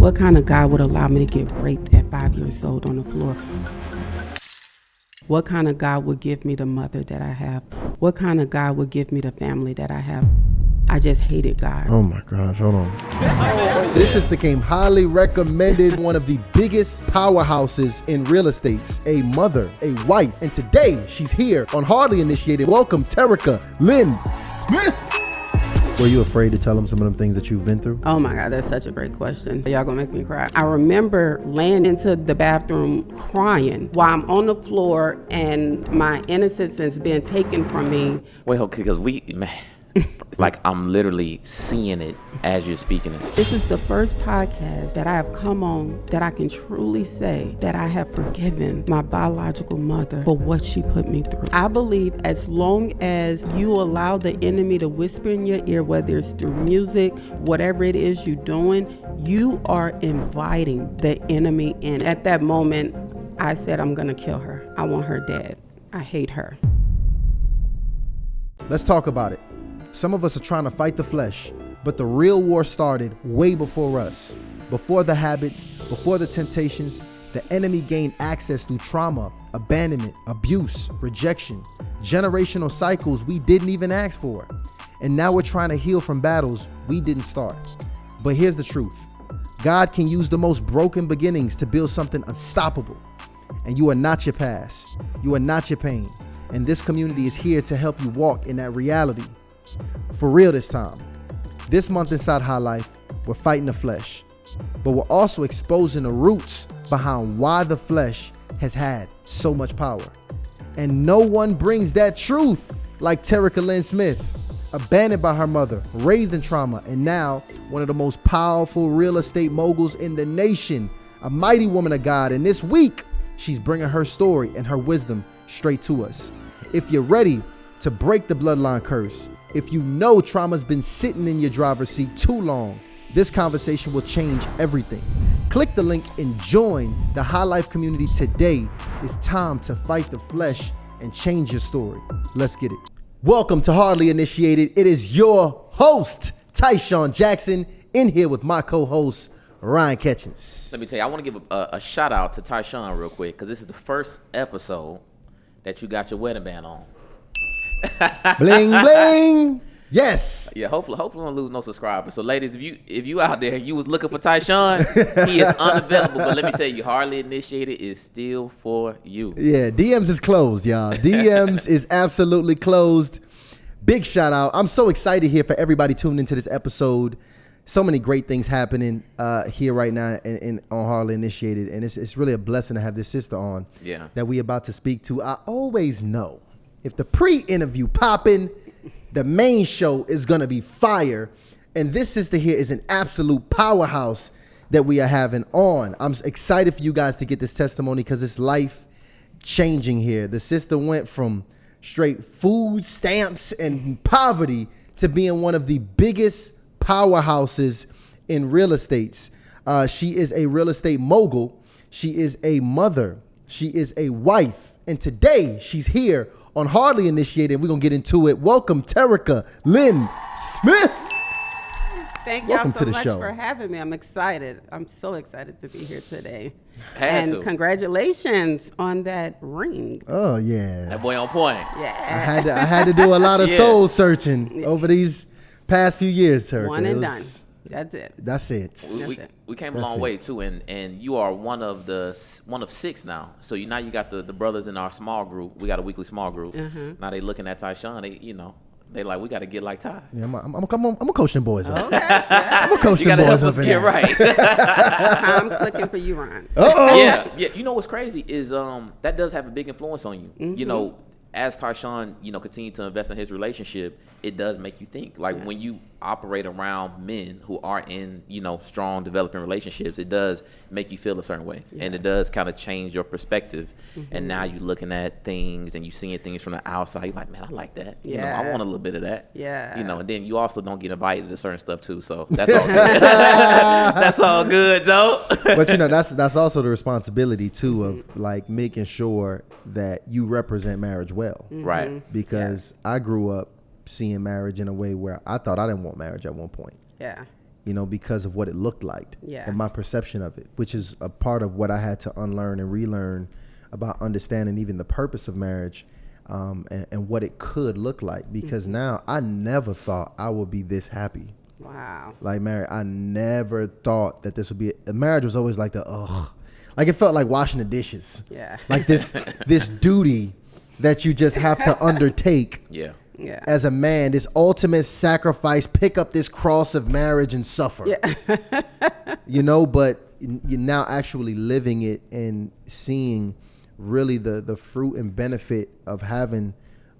What kind of God would allow me to get raped at 5 years old on the floor? What kind of God would give me the mother that I have? What kind of God would give me the family that I have? I just hated God. Oh my gosh, hold on. This sister came highly recommended, one of the biggest powerhouses in real estate, a mother, a wife, and today she's here on Hardly Initiated. Welcome, Terica Lynn Smith. Were you afraid to tell them some of them things that you've been through? Oh my God, that's such a great question. Y'all gonna make me cry. I remember laying into the bathroom crying while I'm on the floor and my innocence is being taken from me. Well, because like I'm literally seeing it as you're speaking it. This is the first podcast that I have come on that I can truly say that I have forgiven my biological mother for what she put me through. I believe as long as you allow the enemy to whisper in your ear, whether it's through music, whatever it is you're doing, you are inviting the enemy in. At that moment, I said, I'm gonna kill her. I want her dead. I hate her. Let's talk about it. Some of us are trying to fight the flesh, but the real war started way before us. Before the habits, before the temptations, the enemy gained access through trauma, abandonment, abuse, rejection, generational cycles we didn't even ask for. And now we're trying to heal from battles we didn't start. But here's the truth. God can use the most broken beginnings to build something unstoppable. And you are not your past. You are not your pain. And this community is here to help you walk in that reality. For real this time. This month inside High Life, we're fighting the flesh, but we're also exposing the roots behind why the flesh has had so much power. And no one brings that truth like Terica Lynn Smith, abandoned by her mother, raised in trauma, and now one of the most powerful real estate moguls in the nation, a mighty woman of God. And this week, she's bringing her story and her wisdom straight to us. If you're ready to break the bloodline curse, if you know trauma's been sitting in your driver's seat too long, this conversation will change everything. Click the link and join the High Life community today. It's time to fight the flesh and change your story. Let's get it. Welcome to Hardly Initiated. It is your host, Tyshawn Jackson, in here with my co-host, Ryan Ketchens. Let me tell you, I want to give a shout out to Tyshawn real quick because this is the first episode that you got your wedding band on. Bling, bling. Yes. Yeah, hopefully we don't lose no subscribers. So ladies, if you out there, you was looking for Tyshawn, he is unavailable. But let me tell you, Hardly Initiated is still for you. Yeah, DMs is closed, y'all. DMs is absolutely closed. Big shout out. I'm so excited here for everybody tuning into this episode. So many great things happening here right now on Hardly Initiated. And it's really a blessing to have this sister on that we about to speak to. I always know if the pre-interview popping, the main show is going to be fire. And this sister here is an absolute powerhouse that we are having on. I'm excited for you guys to get this testimony because it's life changing here. The sister went from straight food stamps and poverty to being one of the biggest powerhouses in real estate. She is a real estate mogul. She is a mother. She is a wife. And today she's here on Hardly Initiated. We're going to get into it. Welcome, Terica Lynn Smith. Thank y'all so much for having me. I'm excited. I'm so excited to be here today. Congratulations on that ring. Oh, yeah. That boy on point. Yeah. I had to do a lot of soul searching over these past few years, Terica. One and done. That's it. That's it. We came a long way too, and you are one of six now. So now you got the brothers in our small group. We got a weekly small group. Now they looking at Tyshawn. They like, we got to get like Ty. Yeah, I'm a coach them boys. Okay. Yeah. I'm a coach them boys up in there. Right. I'm clicking for you, Ron. Yeah. You know what's crazy is that does have a big influence on you. Mm-hmm. You know, as Tyshawn, continue to invest in his relationship, it does make you think. Like when you operate around men who are in, strong developing relationships, it does make you feel a certain way. Yeah. And it does kind of change your perspective. Mm-hmm. And now you're looking at things and you seeing things from the outside. You're like, man, I like that. Yeah. I want a little bit of that. Yeah. And then you also don't get invited to certain stuff too. So that's all good. That's all good, though. But that's also the responsibility too of like making sure that you represent marriage well. Mm-hmm. Right. Because I grew up seeing marriage in a way where I thought I didn't want marriage at one point. Yeah. you know, because of what it looked like Yeah. and my perception of it, which is a part of what I had to unlearn and relearn about understanding even the purpose of marriage, and what it could look like. Because now I never thought I would be this happy. Wow. Like married, I never thought that this would be a marriage. Was always like like it felt like washing the dishes. Yeah. Like this duty that you just have to undertake. Yeah. Yeah. As a man, this ultimate sacrifice, pick up this cross of marriage and suffer. Yeah. You know, but you're now actually living it and seeing really the fruit and benefit of having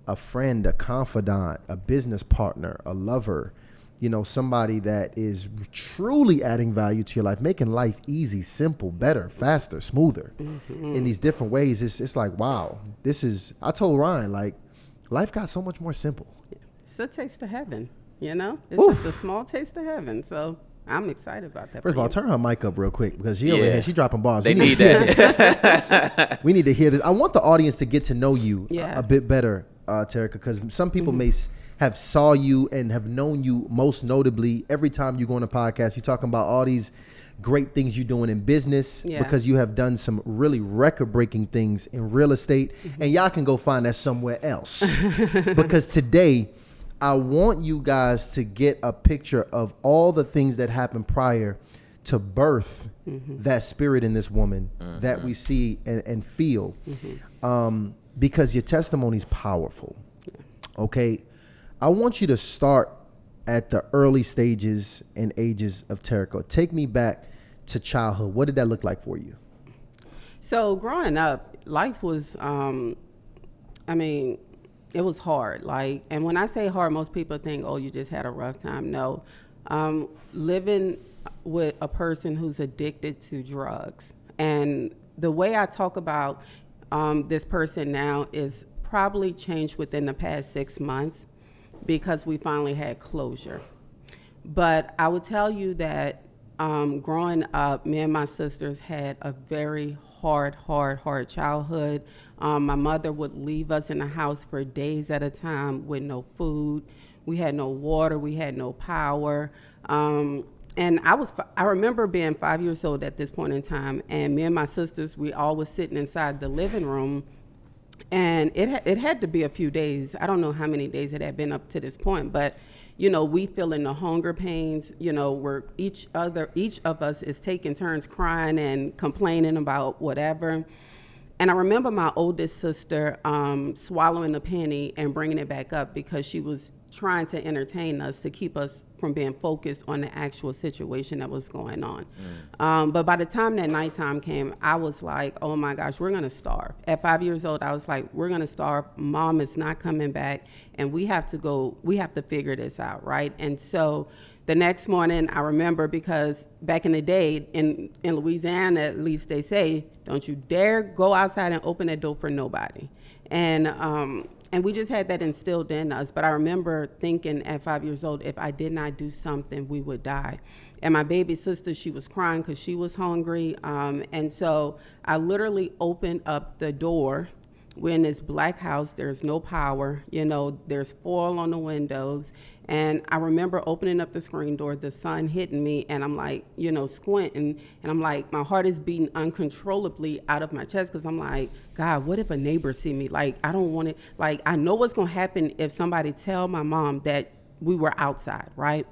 a friend, a confidant, a business partner, a lover, you know, somebody that is truly adding value to your life, making life easy, simple, better, faster, smoother in these different ways. It's like, wow, I told Ryan, like, life got so much more simple. It's a taste of heaven, you know? It's Oof. just a small taste of heaven. So I'm excited about that. First of all, turn her mic up real quick because she over Yeah. here, she dropping bars. They We need to hear that. this. We need to hear this. I want the audience to get to know you Yeah. a bit better, Terica, because some people may have saw you and have known you most notably every time you go on a podcast. You're talking about all these great things you're doing in business because you have done some really record-breaking things in real estate, and y'all can go find that somewhere else. Because today, I want you guys to get a picture of all the things that happened prior to birth that spirit in this woman that we see and feel, because your testimony is powerful. Okay, I want you to start at the early stages and ages of Terica. Take me back to childhood. What did that look like for you? So growing up, life was, it was hard. Like, and when I say hard, most people think, oh, you just had a rough time. No, living with a person who's addicted to drugs. And the way I talk about this person now is probably changed within the past 6 months because we finally had closure. But I would tell you that growing up, me and my sisters had a very hard childhood. My mother would leave us in the house for days at a time with no food. We had no water. We had no power. And I remember being 5 years old at this point in time, and me and my sisters, we all was sitting inside the living room, and it had to be a few days. I don't know how many days it had been up to this point, but you know, we feeling the hunger pains, you know, where each of us is taking turns crying and complaining about whatever. And I remember my oldest sister swallowing a penny and bringing it back up because she was trying to entertain us to keep us from being focused on the actual situation that was going on. But by the time that nighttime came, I was like, oh my gosh, we're gonna starve. At 5 years old, I was like, we're gonna starve. Mom is not coming back, and we have to figure this out, right? And so the next morning, I remember, because back in the day, in Louisiana, at least, they say, don't you dare go outside and open that door for nobody. And we just had that instilled in us. But I remember thinking at 5 years old, if I did not do something, we would die. And my baby sister, she was crying because she was hungry. And so I literally opened up the door. We're in this black house. There's no power. You know, there's foil on the windows. And I remember opening up the screen door, the sun hitting me, and I'm like, you know, squinting, and I'm like, my heart is beating uncontrollably out of my chest, because I'm like, God, what if a neighbor see me? Like, I don't want it. Like, I know what's going to happen if somebody tell my mom that we were outside, right?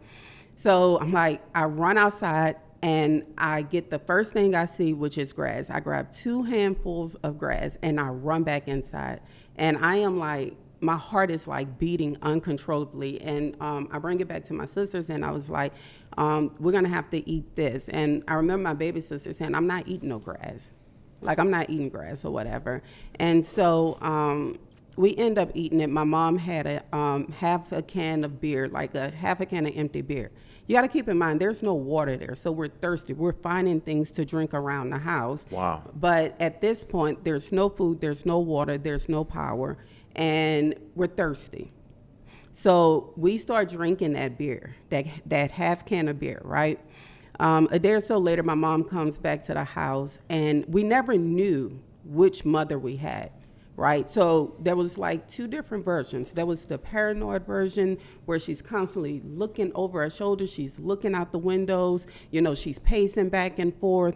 So I'm like, I run outside, and I get the first thing I see, which is grass. I grab 2 handfuls of grass, and I run back inside. And I am like, my heart is like beating uncontrollably. And I bring it back to my sisters, and I was like, we're gonna have to eat this. And I remember my baby sister saying, I'm not eating no grass. Like, I'm not eating grass or whatever. And so we end up eating it. My mom had a half a can of beer, like a half a can of empty beer. You got to keep in mind, there's no water there, so we're thirsty. We're finding things to drink around the house. Wow. But at this point, there's no food, there's no water, there's no power, and we're thirsty. So we start drinking that beer, that half can of beer, right? A day or so later, my mom comes back to the house, and we never knew which mother we had, right? So there was like two different versions. There was the paranoid version where she's constantly looking over her shoulder. She's looking out the windows. You know, she's pacing back and forth.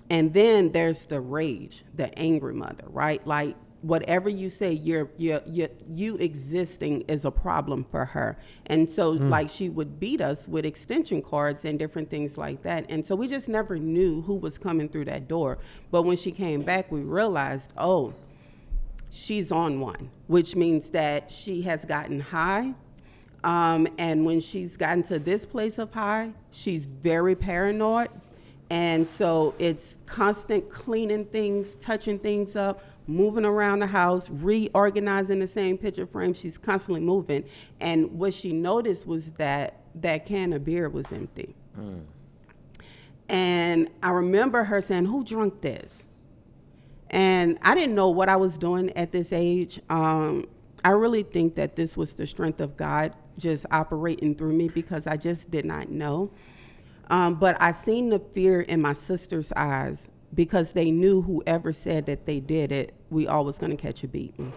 And then there's the rage, the angry mother, right? Like whatever you say, you existing is a problem for her. And so like she would beat us with extension cords and different things like that. And so we just never knew who was coming through that door. But when she came back, we realized, oh, she's on one, which means that she has gotten high. And when she's gotten to this place of high, she's very paranoid. And so it's constant cleaning things, touching things up, moving around the house, reorganizing the same picture frame. She's constantly moving. And what she noticed was that that can of beer was empty. And I remember her saying, who drank this? And I didn't know what I was doing at this age. I really think that this was the strength of God just operating through me because I just did not know. But I seen the fear in my sister's eyes because they knew whoever said that they did it, we all was going to catch a beating.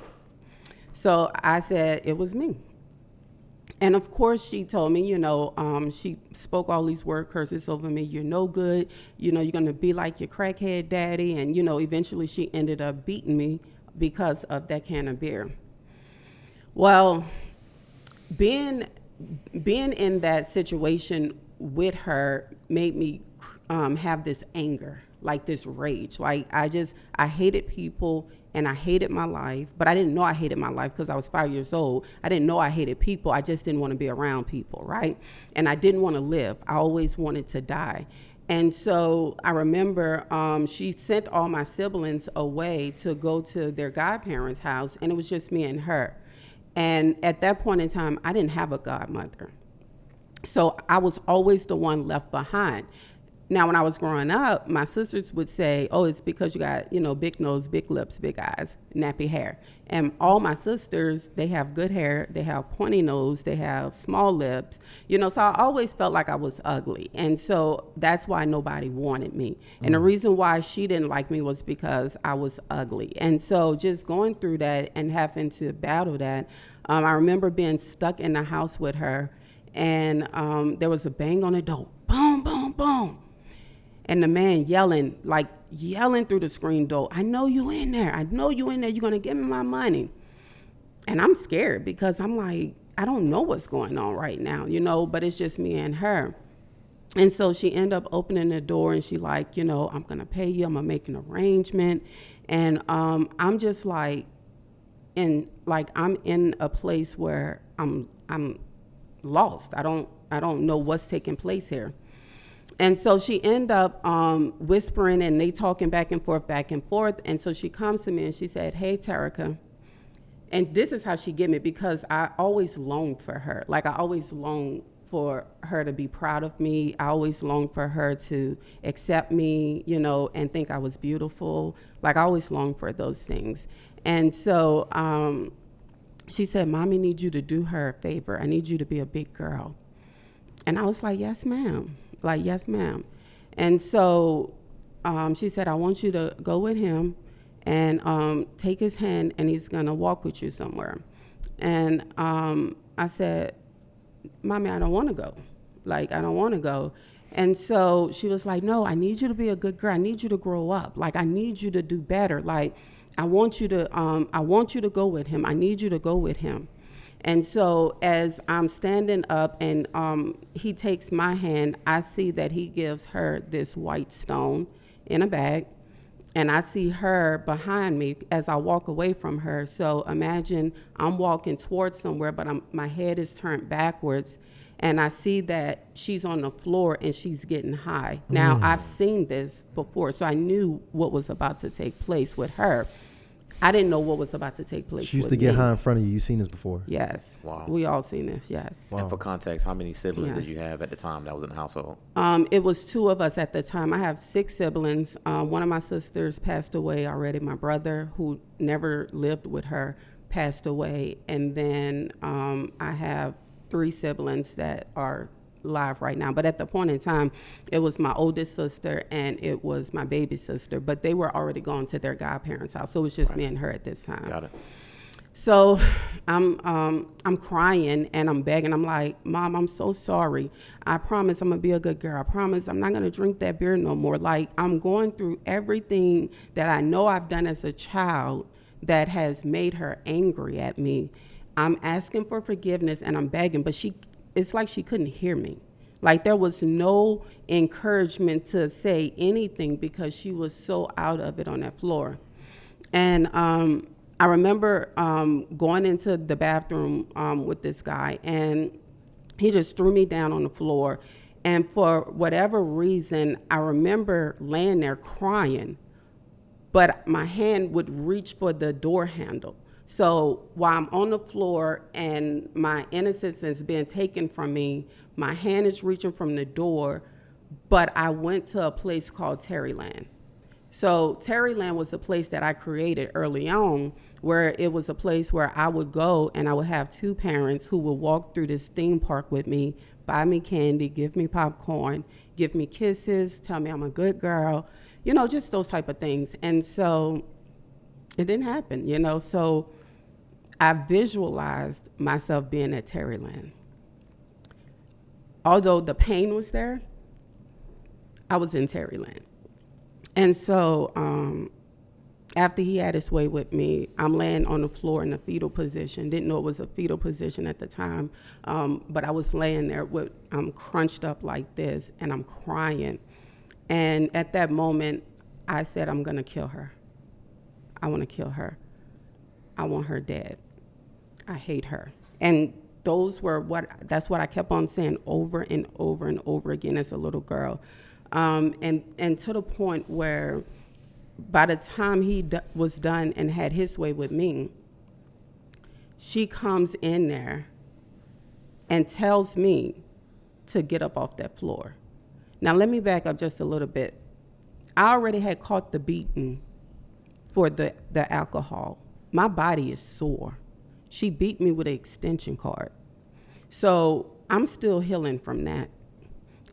So I said, it was me. And of course she told me, you know, she spoke all these word curses over me. You're no good. You know, you're going to be like your crackhead daddy. And, you know, eventually she ended up beating me because of that can of beer. Well, being in that situation with her made me have this anger, like this rage. Like I hated people and I hated my life, but I didn't know I hated my life because I was 5 years old. I didn't know I hated people. I just didn't want to be around people, right? And I didn't want to live. I always wanted to die. And so I remember she sent all my siblings away to go to their godparents' house, and it was just me and her. And at that point in time, I didn't have a godmother. So I was always the one left behind. Now, when I was growing up, my sisters would say, oh, it's because you got, you know, big nose, big lips, big eyes, nappy hair. And all my sisters, they have good hair, they have pointy nose, they have small lips, you know, so I always felt like I was ugly. And so that's why nobody wanted me. And the reason why she didn't like me was because I was ugly. And so just going through that and having to battle that, I remember being stuck in the house with her. And there was a bang on the door, boom, boom, boom. And the man yelling through the screen door, I know you in there. I know you in there. You're going to give me my money. And I'm scared because I'm like, I don't know what's going on right now, you know, but it's just me and her. And so she ended up opening the door and she like, you know, I'm going to pay you. I'm going to make an arrangement. And I'm just like, I'm in a place where I'm lost. I don't know what's taking place here. And so she ended up whispering and they talking back and forth. And so she comes to me and she said, hey, Terica. And this is how she get me because I always longed for her. Like I always longed for her to be proud of me. I always longed for her to accept me, you know, and think I was beautiful. Like I always longed for those things. And so she said, Mommy needs you to do her a favor. I need you to be a big girl. And I was like, yes, ma'am. Like, yes, ma'am. And so she said, I want you to go with him and take his hand and he's going to walk with you somewhere. And I said, Mommy, I don't want to go. Like, I don't want to go. And so she was like, no, I need you to be a good girl. I need you to grow up. Like, I need you to do better. Like, I want you to go with him. I need you to go with him. And so as I'm standing up and he takes my hand, I see that he gives her this white stone in a bag. And I see her behind me as I walk away from her. So imagine I'm walking towards somewhere, but my head is turned backwards. And I see that she's on the floor and she's getting high. Now, I've seen this before, so I knew what was about to take place with her. I didn't know what was about to take place. She used to get high in front of you. You've seen this before? Yes. Wow. We all seen this, yes. Wow. And for context, how many siblings Yes. did you have at the time that was in the household? It was 2 of us at the time. I have 6 siblings. One of my sisters passed away already. My brother, who never lived with her, passed away. And then I have 3 siblings that are live right now. But at the point in time, it was my oldest sister and it was my baby sister, but they were already gone to their godparents' house. So it was just me and her at this time. Got it. So I'm crying and I'm begging. I'm like, Mom, I'm so sorry. I promise I'm gonna be a good girl. I promise I'm not gonna drink that beer no more. Like, I'm going through everything that I know I've done as a child that has made her angry at me. I'm asking for forgiveness and I'm begging, but it's like she couldn't hear me. Like, there was no encouragement to say anything because she was so out of it on that floor. And I remember going into the bathroom with this guy, and he just threw me down on the floor. And for whatever reason, I remember laying there crying, but my hand would reach for the door handle. So while I'm on the floor and my innocence is being taken from me, my hand is reaching from the door, but I went to a place called Terryland. So Terryland was a place that I created early on, where it was a place where I would go and I would have two parents who would walk through this theme park with me, buy me candy, give me popcorn, give me kisses, tell me I'm a good girl, you know, just those type of things. And so it didn't happen, you know. So I visualized myself being at Terryland. Although the pain was there, I was in Terryland. And so after he had his way with me, I'm laying on the floor in a fetal position. Didn't know it was a fetal position at the time, but I was laying there with, I'm crunched up like this, and I'm crying. And at that moment, I said, I'm gonna kill her. I wanna kill her. I want her dead. I hate her. And that's what I kept on saying over and over and over again as a little girl. And to the point where by the time he was done and had his way with me, she comes in there and tells me to get up off that floor. Now, let me back up just a little bit. I already had caught the beating for the alcohol. My body is sore. She beat me with an extension cord. So I'm still healing from that.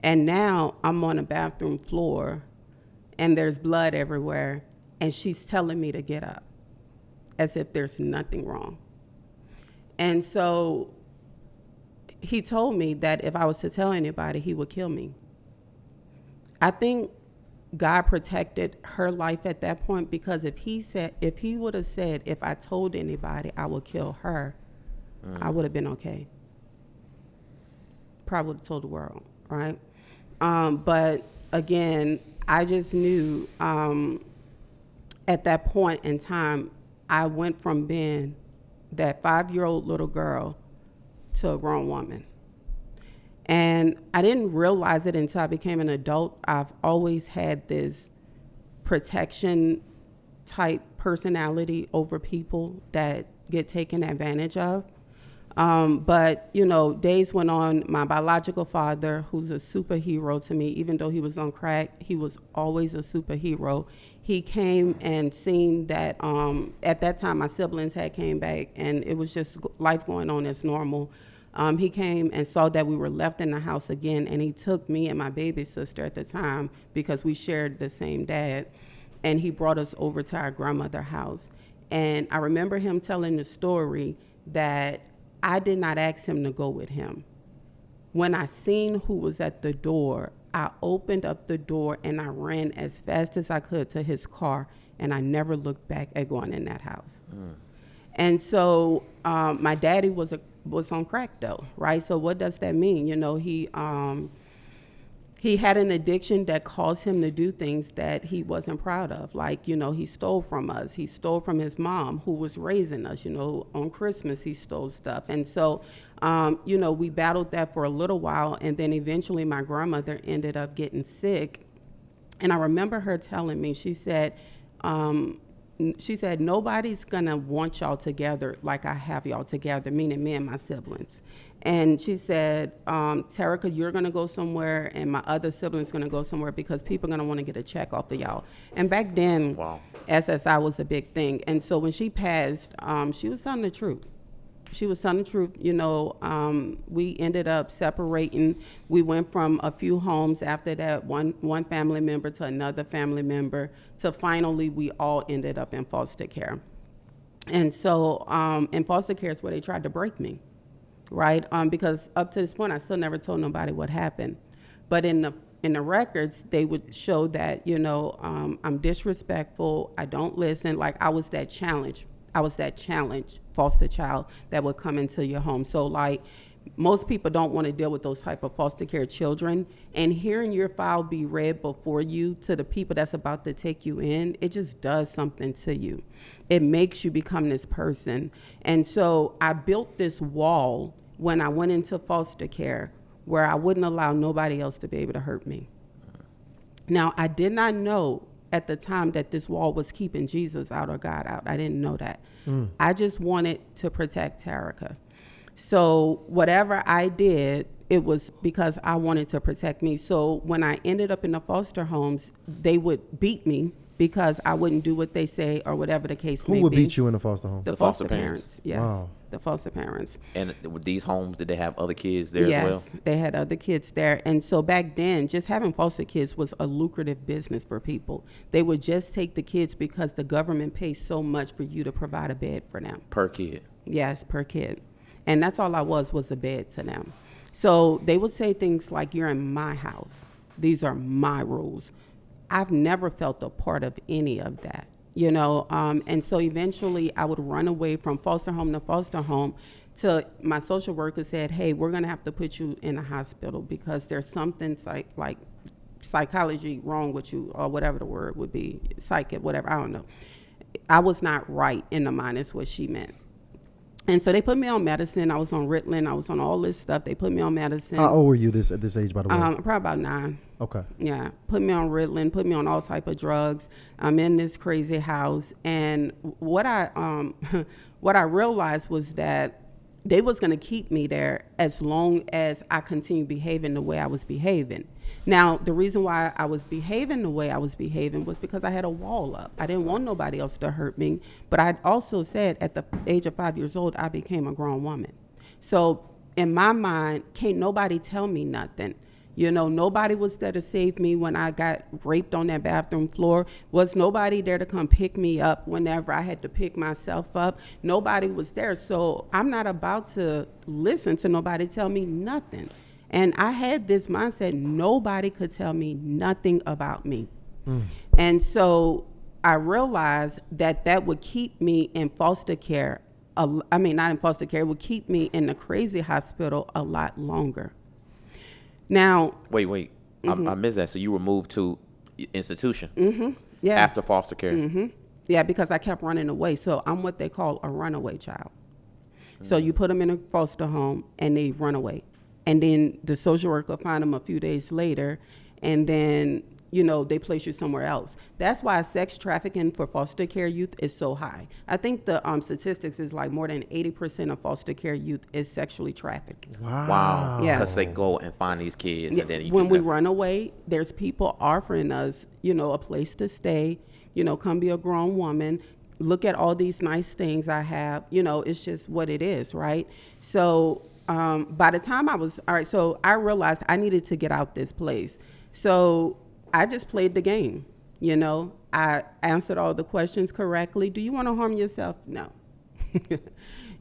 And now I'm on a bathroom floor and there's blood everywhere, and she's telling me to get up as if there's nothing wrong. And so he told me that if I was to tell anybody, he would kill me. I think God protected her life at that point, because if he would have said, if I told anybody, I would kill her, I would have been okay. Probably would have told the world, right? But again, I just knew at that point in time, I went from being that 5-year-old little girl to a grown woman. And I didn't realize it until I became an adult. I've always had this protection type personality over people that get taken advantage of. But, you know, days went on. My biological father, who's a superhero to me, even though he was on crack, he was always a superhero. He came and seen that at that time my siblings had came back and it was just life going on as normal. He came and saw that we were left in the house again, and he took me and my baby sister at the time, because we shared the same dad, and he brought us over to our grandmother's house. And I remember him telling the story that I did not ask him to go with him. When I seen who was at the door, I opened up the door and I ran as fast as I could to his car, and I never looked back at going in that house. And so my daddy was on crack though, right? So what does that mean? You know, he had an addiction that caused him to do things that he wasn't proud of. Like, you know, he stole from us. He stole from his mom, who was raising us. You know, on Christmas, he stole stuff. And so, you know, we battled that for a little while. And then eventually my grandmother ended up getting sick. And I remember her telling me, she said, nobody's gonna want y'all together like I have y'all together, meaning me and my siblings. And she said, Terica, you're gonna go somewhere, and my other siblings gonna go somewhere, because people are gonna wanna get a check off of y'all. And back then, SSI was a big thing. And so when she passed, she was telling the truth. She was telling the truth. We ended up separating. We went from a few homes after that, one family member to another family member, to finally we all ended up in foster care. And so in foster care is where they tried to break me, right? Because up to this point, I still never told nobody what happened. But in the records, they would show that, I'm disrespectful, I don't listen. Like, I was that challenge foster child that would come into your home. So, like, most people don't want to deal with those type of foster care children. And hearing your file be read before you to the people that's about to take you in, it just does something to you. It makes you become this person. And so I built this wall when I went into foster care where I wouldn't allow nobody else to be able to hurt me. Now, I did not know at the time that this wall was keeping Jesus out or God out. I didn't know that. I just wanted to protect Terica. So whatever I did, it was because I wanted to protect me. So when I ended up in the foster homes, they would beat me because I wouldn't do what they say or whatever the case may be. Who would beat you in the foster home? The foster parents. Yes. Wow. The foster parents. And with these homes, did they have other kids there as well? Yes, they had other kids there. And so back then, just having foster kids was a lucrative business for people. They would just take the kids because the government pays so much for you to provide a bed for them. Per kid? Yes, per kid. And that's all I was a bed to them. So they would say things like, you're in my house. These are my rules. I've never felt a part of any of that. And so eventually I would run away from foster home to foster home till my social worker said, hey, we're going to have to put you in a hospital because there's something like psychology wrong with you, or whatever the word would be, psychic, whatever, I don't know. I was not right in the mind is what she meant. And so they put me on medicine. I was on Ritalin. I was on all this stuff. They put me on medicine. How old were you at this age, by the way? Probably about 9. Okay. Yeah. Put me on Ritalin, put me on all type of drugs. I'm in this crazy house. And what I realized was that they was going to keep me there as long as I continued behaving the way I was behaving. Now, the reason why I was behaving the way I was behaving was because I had a wall up. I didn't want nobody else to hurt me. But I also said at the age of 5 years old, I became a grown woman. So in my mind, can't nobody tell me nothing. Nobody was there to save me when I got raped on that bathroom floor. Was nobody there to come pick me up whenever I had to pick myself up? Nobody was there. So I'm not about to listen to nobody tell me nothing. And I had this mindset, nobody could tell me nothing about me. And so I realized that would keep me in foster care. Not in foster care, it would keep me in the crazy hospital a lot longer. Now, wait. I missed that. So you were moved to institution yeah. after foster care? Yeah, because I kept running away. So I'm what they call a runaway child. So you put them in a foster home and they run away. And then the social worker find them a few days later, and then, they place you somewhere else. That's why sex trafficking for foster care youth is so high. I think the statistics is like more than 80% of foster care youth is sexually trafficked. Wow. Yeah. Because they go and find these kids. Yeah. And then When we run away, there's people offering us, a place to stay, come be a grown woman. Look at all these nice things I have. It's just what it is, right? So by the time so I realized I needed to get out this place. So I just played the game. I answered all the questions correctly. Do you want to harm yourself? No.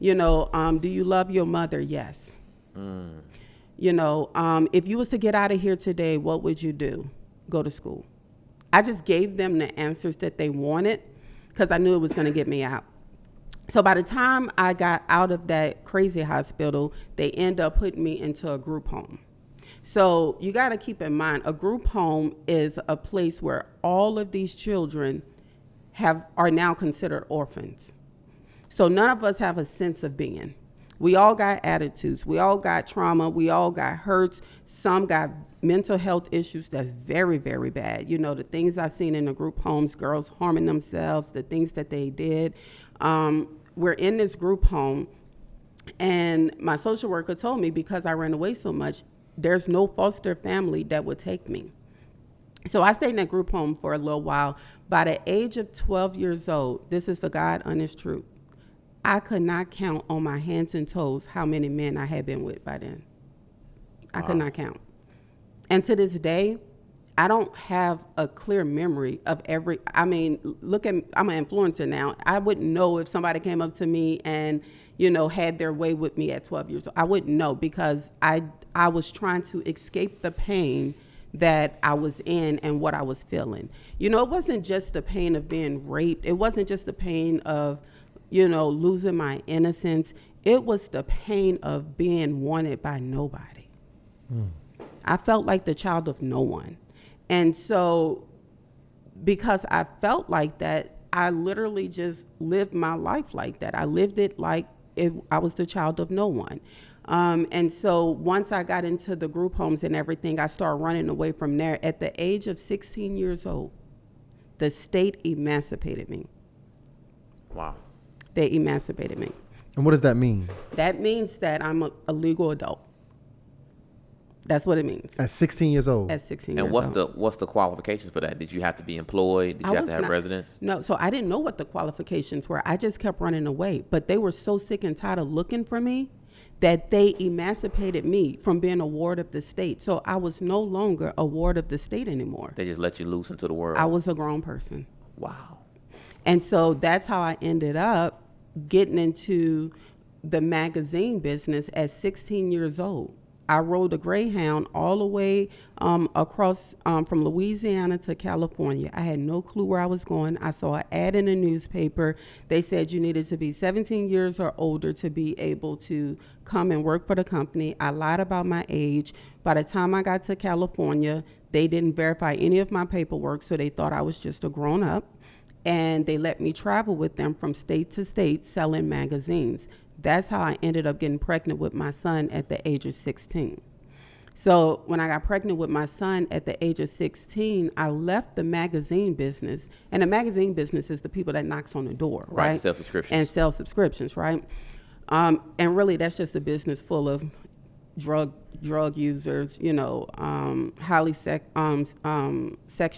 Do you love your mother? Yes. If you was to get out of here today, what would you do? Go to school. I just gave them the answers that they wanted because I knew it was going to get me out. So by the time I got out of that crazy hospital, they end up putting me into a group home. So you got to keep in mind, a group home is a place where all of these children are now considered orphans. So none of us have a sense of being. We all got attitudes. We all got trauma. We all got hurts. Some got mental health issues that's very, very bad. The things I've seen in the group homes, girls harming themselves, the things that they did. We're in this group home, and my social worker told me because I ran away so much, there's no foster family that would take me. So I stayed in that group home for a little while. By the age of 12 years old, this is the God honest truth, I could not count on my hands and toes how many men I had been with by then. I could not count. And to this day, I don't have a clear memory of every, I mean, look at, I'm an influencer now. I wouldn't know if somebody came up to me and, you know, had their way with me at 12 years old. I wouldn't know because I was trying to escape the pain that I was in and what I was feeling. You know, it wasn't just the pain of being raped. It wasn't just the pain of, you know, losing my innocence. It was the pain of being wanted by nobody. I felt like the child of no one. And so because I felt like that, I literally just lived my life like that. I lived it like I was the child of no one. And so once I got into the group homes and everything, I started running away from there. At the age of 16 years old, the state emancipated me. Wow. They emancipated me. And what does that mean? That means that I'm a legal adult. That's what it means. At 16 years old? At 16 And years old. what's the qualifications for that? Did you have to be employed? Did you have to have residence? No, so I didn't know what the qualifications were. I just kept running away. But they were so sick and tired of looking for me that they emancipated me from being a ward of the state. So I was no longer a ward of the state anymore. They just let you loose into the world. I was a grown person. Wow. And so that's how I ended up getting into the magazine business at 16 years old. I rode a Greyhound all the way across from Louisiana to California. I had no clue where I was going. I saw an ad in a newspaper. They said you needed to be 17 years or older to be able to come and work for the company. I lied about my age. By the time I got to California, they didn't verify any of my paperwork, so they thought I was just a grown-up. And they let me travel with them from state to state selling magazines. That's how I ended up getting pregnant with my son at the age of 16. So when I got pregnant with my son at the age of 16, I left the magazine business. And the magazine business is the people that knocks on the door, right? Right, sell subscriptions. And sell subscriptions, right? And really, that's just a business full of drug users, you know, highly sex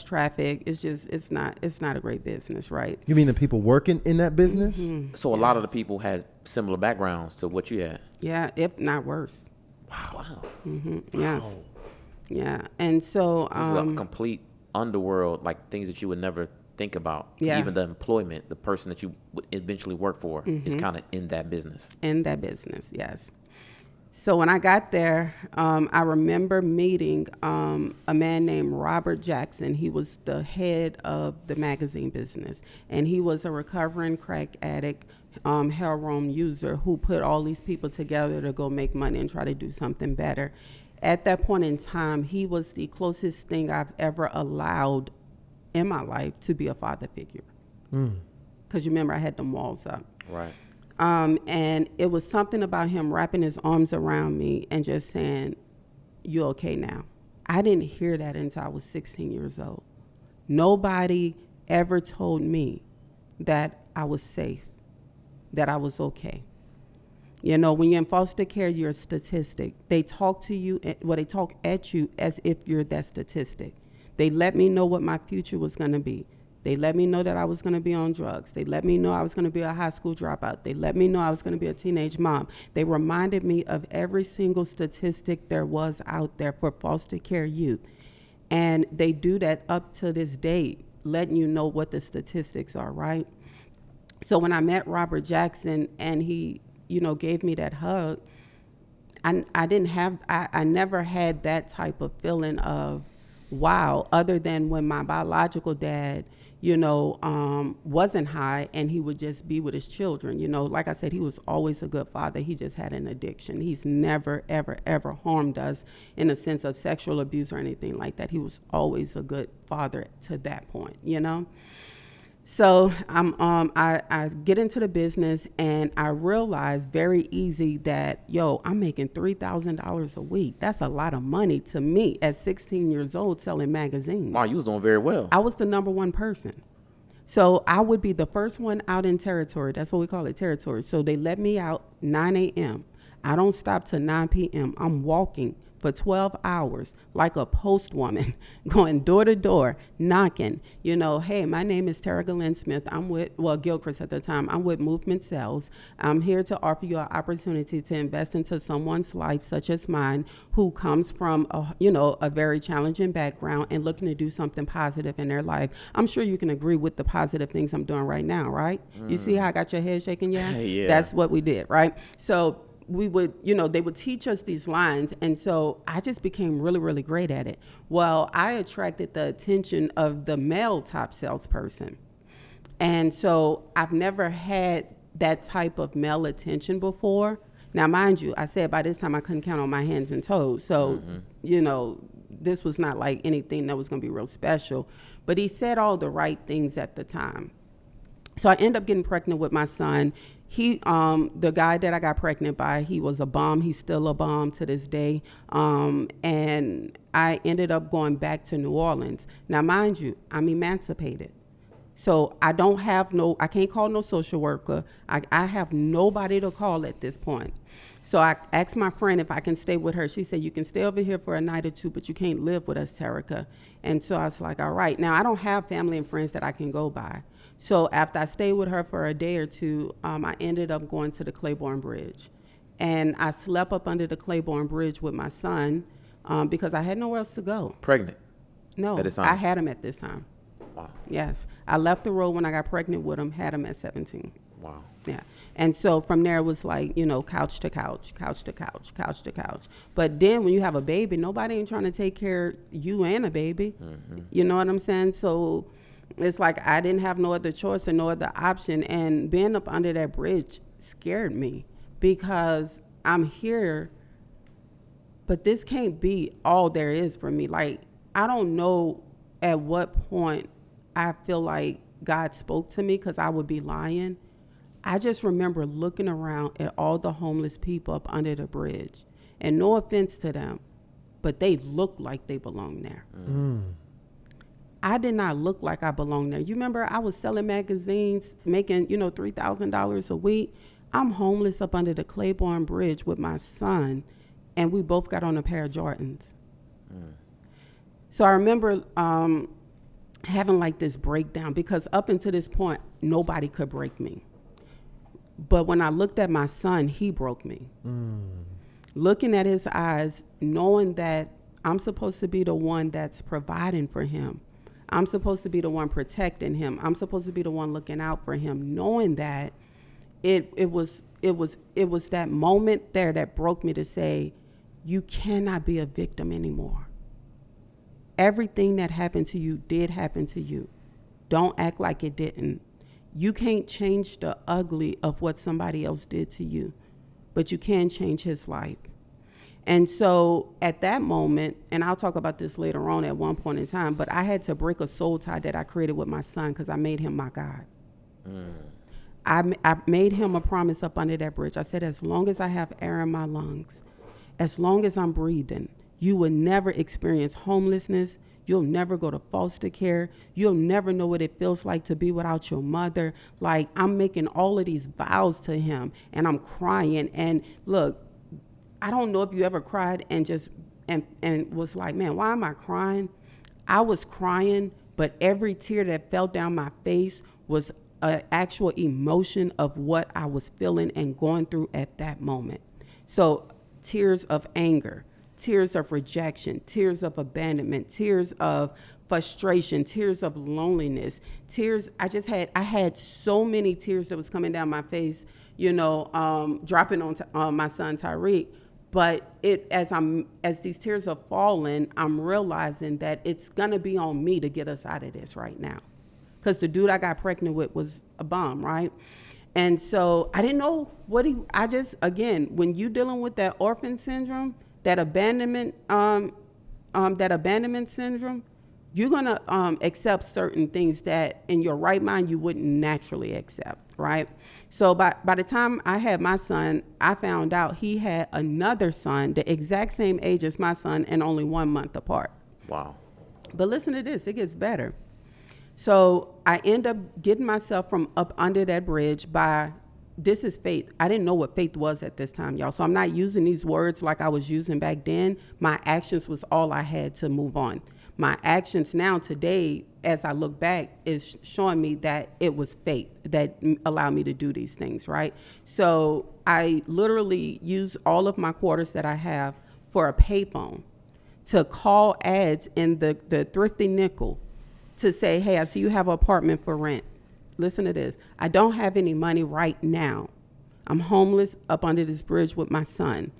traffic. It's not a great business, right? You mean the people working in that business? Mm-hmm. So a lot of the people had similar backgrounds to what you had. Yeah, if not worse. Wow. Mm-hmm. Yes. Yeah. And so This is a complete underworld, like things that you would never think about. Yeah. Even the employment, the person that you would eventually work for is kind of in that business. in that business, yes. So when I got there, I remember meeting a man named Robert Jackson. He was the head of the magazine business, and he was a recovering crack addict, heroin user who put all these people together to go make money and try to do something better. At that point in time, he was the closest thing I've ever allowed in my life to be a father figure. Because you remember I had them walls up. Right. And it was something about him wrapping his arms around me and just saying, "You okay now?" I didn't hear that until I was 16 years old. Nobody ever told me that I was safe, that I was okay. You know, when you're in foster care, you're a statistic. They talk to you, they talk at you as if you're that statistic. They let me know what my future was going to be. They let me know that I was going to be on drugs. They let me know I was going to be a high school dropout. They let me know I was going to be a teenage mom. They reminded me of every single statistic there was out there for foster care youth. And they do that up to this day, letting you know what the statistics are, right? So when I met Robert Jackson and he, you know, gave me that hug, I never had that type of feeling of, wow, other than when my biological dad, you know, wasn't high and he would just be with his children. You know, like I said, he was always a good father. He just had an addiction. He's never, ever, ever harmed us in a sense of sexual abuse or anything like that. He was always a good father to that point, you know? So I get into the business and I realize very easy that, I'm making $3,000 a week. That's a lot of money to me at 16 years old selling magazines. Wow, you was doing very well. I was the number one person. So I would be the first one out in territory. That's what we call it, territory. So they let me out 9 a.m. I don't stop till 9 p.m. I'm walking for 12 hours like a postwoman, going door to door, knocking, hey, my name is Terica Lynn Smith. I'm with, Gilchrist at the time. I'm with Movement Sales. I'm here to offer you an opportunity to invest into someone's life, such as mine, who comes from a very challenging background and looking to do something positive in their life. I'm sure you can agree with the positive things I'm doing right now, right? You see how I got your head shaking, yeah? Yeah. That's what we did, right? So we would, they would teach us these lines. And so I just became really, really great at it. Well, I attracted the attention of the male top salesperson. And so I've never had that type of male attention before. Now, mind you, I said by this time I couldn't count on my hands and toes. So, this was not like anything that was going to be real special. But he said all the right things at the time. So I ended up getting pregnant with my son. The guy that I got pregnant by, he was a bum. He's still a bum to this day. And I ended up going back to New Orleans. Now, mind you, I'm emancipated. So I can't call no social worker. I have nobody to call at this point. So I asked my friend if I can stay with her. She said, you can stay over here for a night or two, but you can't live with us, Terica. And so I was like, all right. Now, I don't have family and friends that I can go by. So after I stayed with her for a day or two, I ended up going to the Claiborne Bridge. And I slept up under the Claiborne Bridge with my son because I had nowhere else to go. Pregnant? No, at this time? I had him at this time. Wow. Yes. I left the road when I got pregnant with him, had him at 17. Wow. Yeah. And so from there it was like, couch to couch, couch to couch, couch to couch. But then when you have a baby, nobody ain't trying to take care of you and a baby. Mm-hmm. You know what I'm saying? So it's like I didn't have no other choice or no other option. And being up under that bridge scared me because I'm here, but this can't be all there is for me. Like, I don't know at what point I feel like God spoke to me because I would be lying. I just remember looking around at all the homeless people up under the bridge. And no offense to them, but they looked like they belonged there. Mm. I did not look like I belonged there. You remember I was selling magazines, making, $3,000 a week. I'm homeless up under the Claiborne Bridge with my son, and we both got on a pair of Jordans. Mm. So I remember having like this breakdown because up until this point, nobody could break me. But when I looked at my son, he broke me. Mm. Looking at his eyes, knowing that I'm supposed to be the one that's providing for him. I'm supposed to be the one protecting him. I'm supposed to be the one looking out for him. Knowing that it was that moment there that broke me to say, you cannot be a victim anymore. Everything that happened to you did happen to you. Don't act like it didn't. You can't change the ugly of what somebody else did to you, but you can change his life. And so at that moment, and I'll talk about this later on at one point in time, but I had to break a soul tie that I created with my son because I made him my God. Mm. I made him a promise up under that bridge. I said, as long as I have air in my lungs, as long as I'm breathing, you will never experience homelessness. You'll never go to foster care. You'll never know what it feels like to be without your mother. Like, I'm making all of these vows to him, and I'm crying. And look, I don't know if you ever cried and was like, man, why am I crying? I was crying, but every tear that fell down my face was an actual emotion of what I was feeling and going through at that moment. So tears of anger, tears of rejection, tears of abandonment, tears of frustration, tears of loneliness, tears. I had so many tears that was coming down my face, dropping on my son Tyreek. But as these tears are falling, I'm realizing that it's gonna be on me to get us out of this right now, because the dude I got pregnant with was a bum, right? And so I didn't know when you dealing with that orphan syndrome, that abandonment syndrome, you're gonna accept certain things that in your right mind you wouldn't naturally accept, right? So by the time I had my son, I found out he had another son the exact same age as my son and only 1 month apart. Wow. But listen to this, it gets better. So I end up getting myself from up under that bridge by this is faith. I didn't know what faith was at this time, y'all. So I'm not using these words like I was using back then. My actions was all I had to move on. My actions now today, as I look back, is showing me that it was faith that allowed me to do these things, right? So I literally use all of my quarters that I have for a payphone to call ads in the Thrifty Nickel to say, hey, I see you have an apartment for rent. Listen to this. I don't have any money right now. I'm homeless up under this bridge with my son.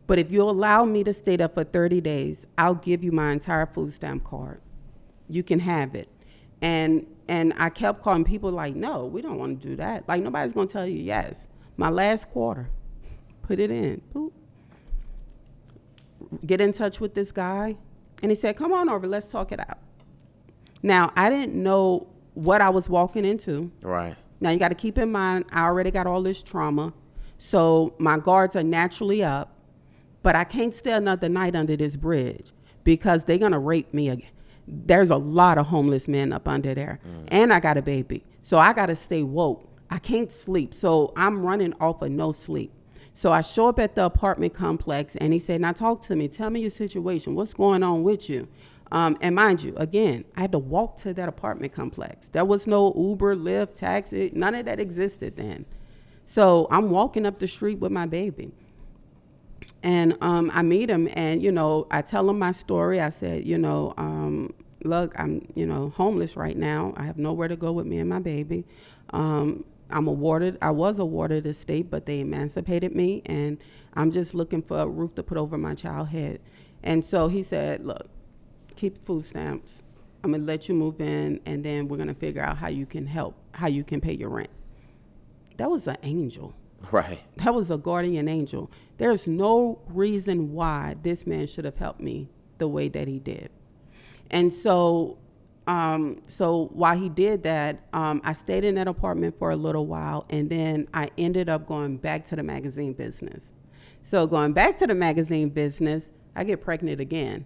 But if you allow me to stay there for 30 days, I'll give you my entire food stamp card. You can have it. And I kept calling people like, no, we don't want to do that. Like, nobody's going to tell you yes. My last quarter, put it in. Boop. Get in touch with this guy. And he said, come on over, let's talk it out. Now, I didn't know what I was walking into. Right. Now, you got to keep in mind, I already got all this trauma. So my guards are naturally up. But I can't stay another night under this bridge because they're going to rape me again. There's a lot of homeless men up under there. And I got a baby. So I got to stay woke. I can't sleep. So I'm running off of no sleep. So I show up at the apartment complex and he said, now talk to me. Tell me your situation. What's going on with you? And mind you, again, I had to walk to that apartment complex. There was no Uber, Lyft, taxi. None of that existed then. So I'm walking up the street with my baby. And I meet him and, I tell him my story. I said, look, I'm, homeless right now. I have nowhere to go with me and my baby. I was awarded a state, but they emancipated me. And I'm just looking for a roof to put over my child's head. And so he said, look, keep food stamps. I'm going to let you move in. And then we're going to figure out how you can help, how you can pay your rent. That was an angel. Right. That was a guardian angel. There's no reason why this man should have helped me the way that he did. And so while he did that, I stayed in that apartment for a little while, and then I ended up going back to the magazine business. So going back to the magazine business, I get pregnant again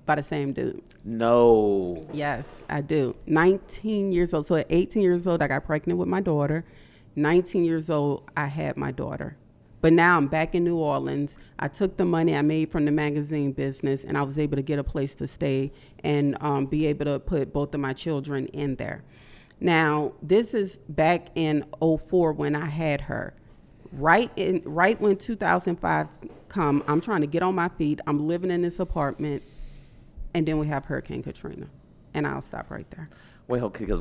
by the same dude. No. Yes, I do. 19 years old. So at 18 years old, I got pregnant with my daughter. 19 years old, I had my daughter. But now I'm back in New Orleans. I took the money I made from the magazine business, and I was able to get a place to stay and be able to put both of my children in there. Now, this is back in 2004 when I had her. Right when 2005 come, I'm trying to get on my feet. I'm living in this apartment, and then we have Hurricane Katrina. And I'll stop right there. Well, because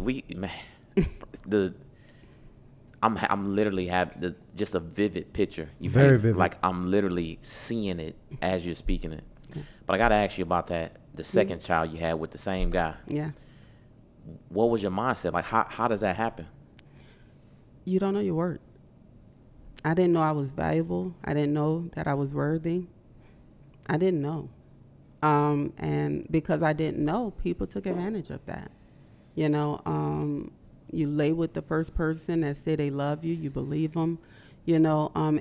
I'm literally having just a vivid picture. Very vivid. Like I'm literally seeing it as you're speaking it. But I got to ask you about the second child you had with the same guy. Yeah. What was your mindset? Like, how does that happen? You don't know your worth. I didn't know I was valuable. I didn't know that I was worthy. I didn't know. And because I didn't know, people took advantage of that. You lay with the first person that say they love you, you believe them.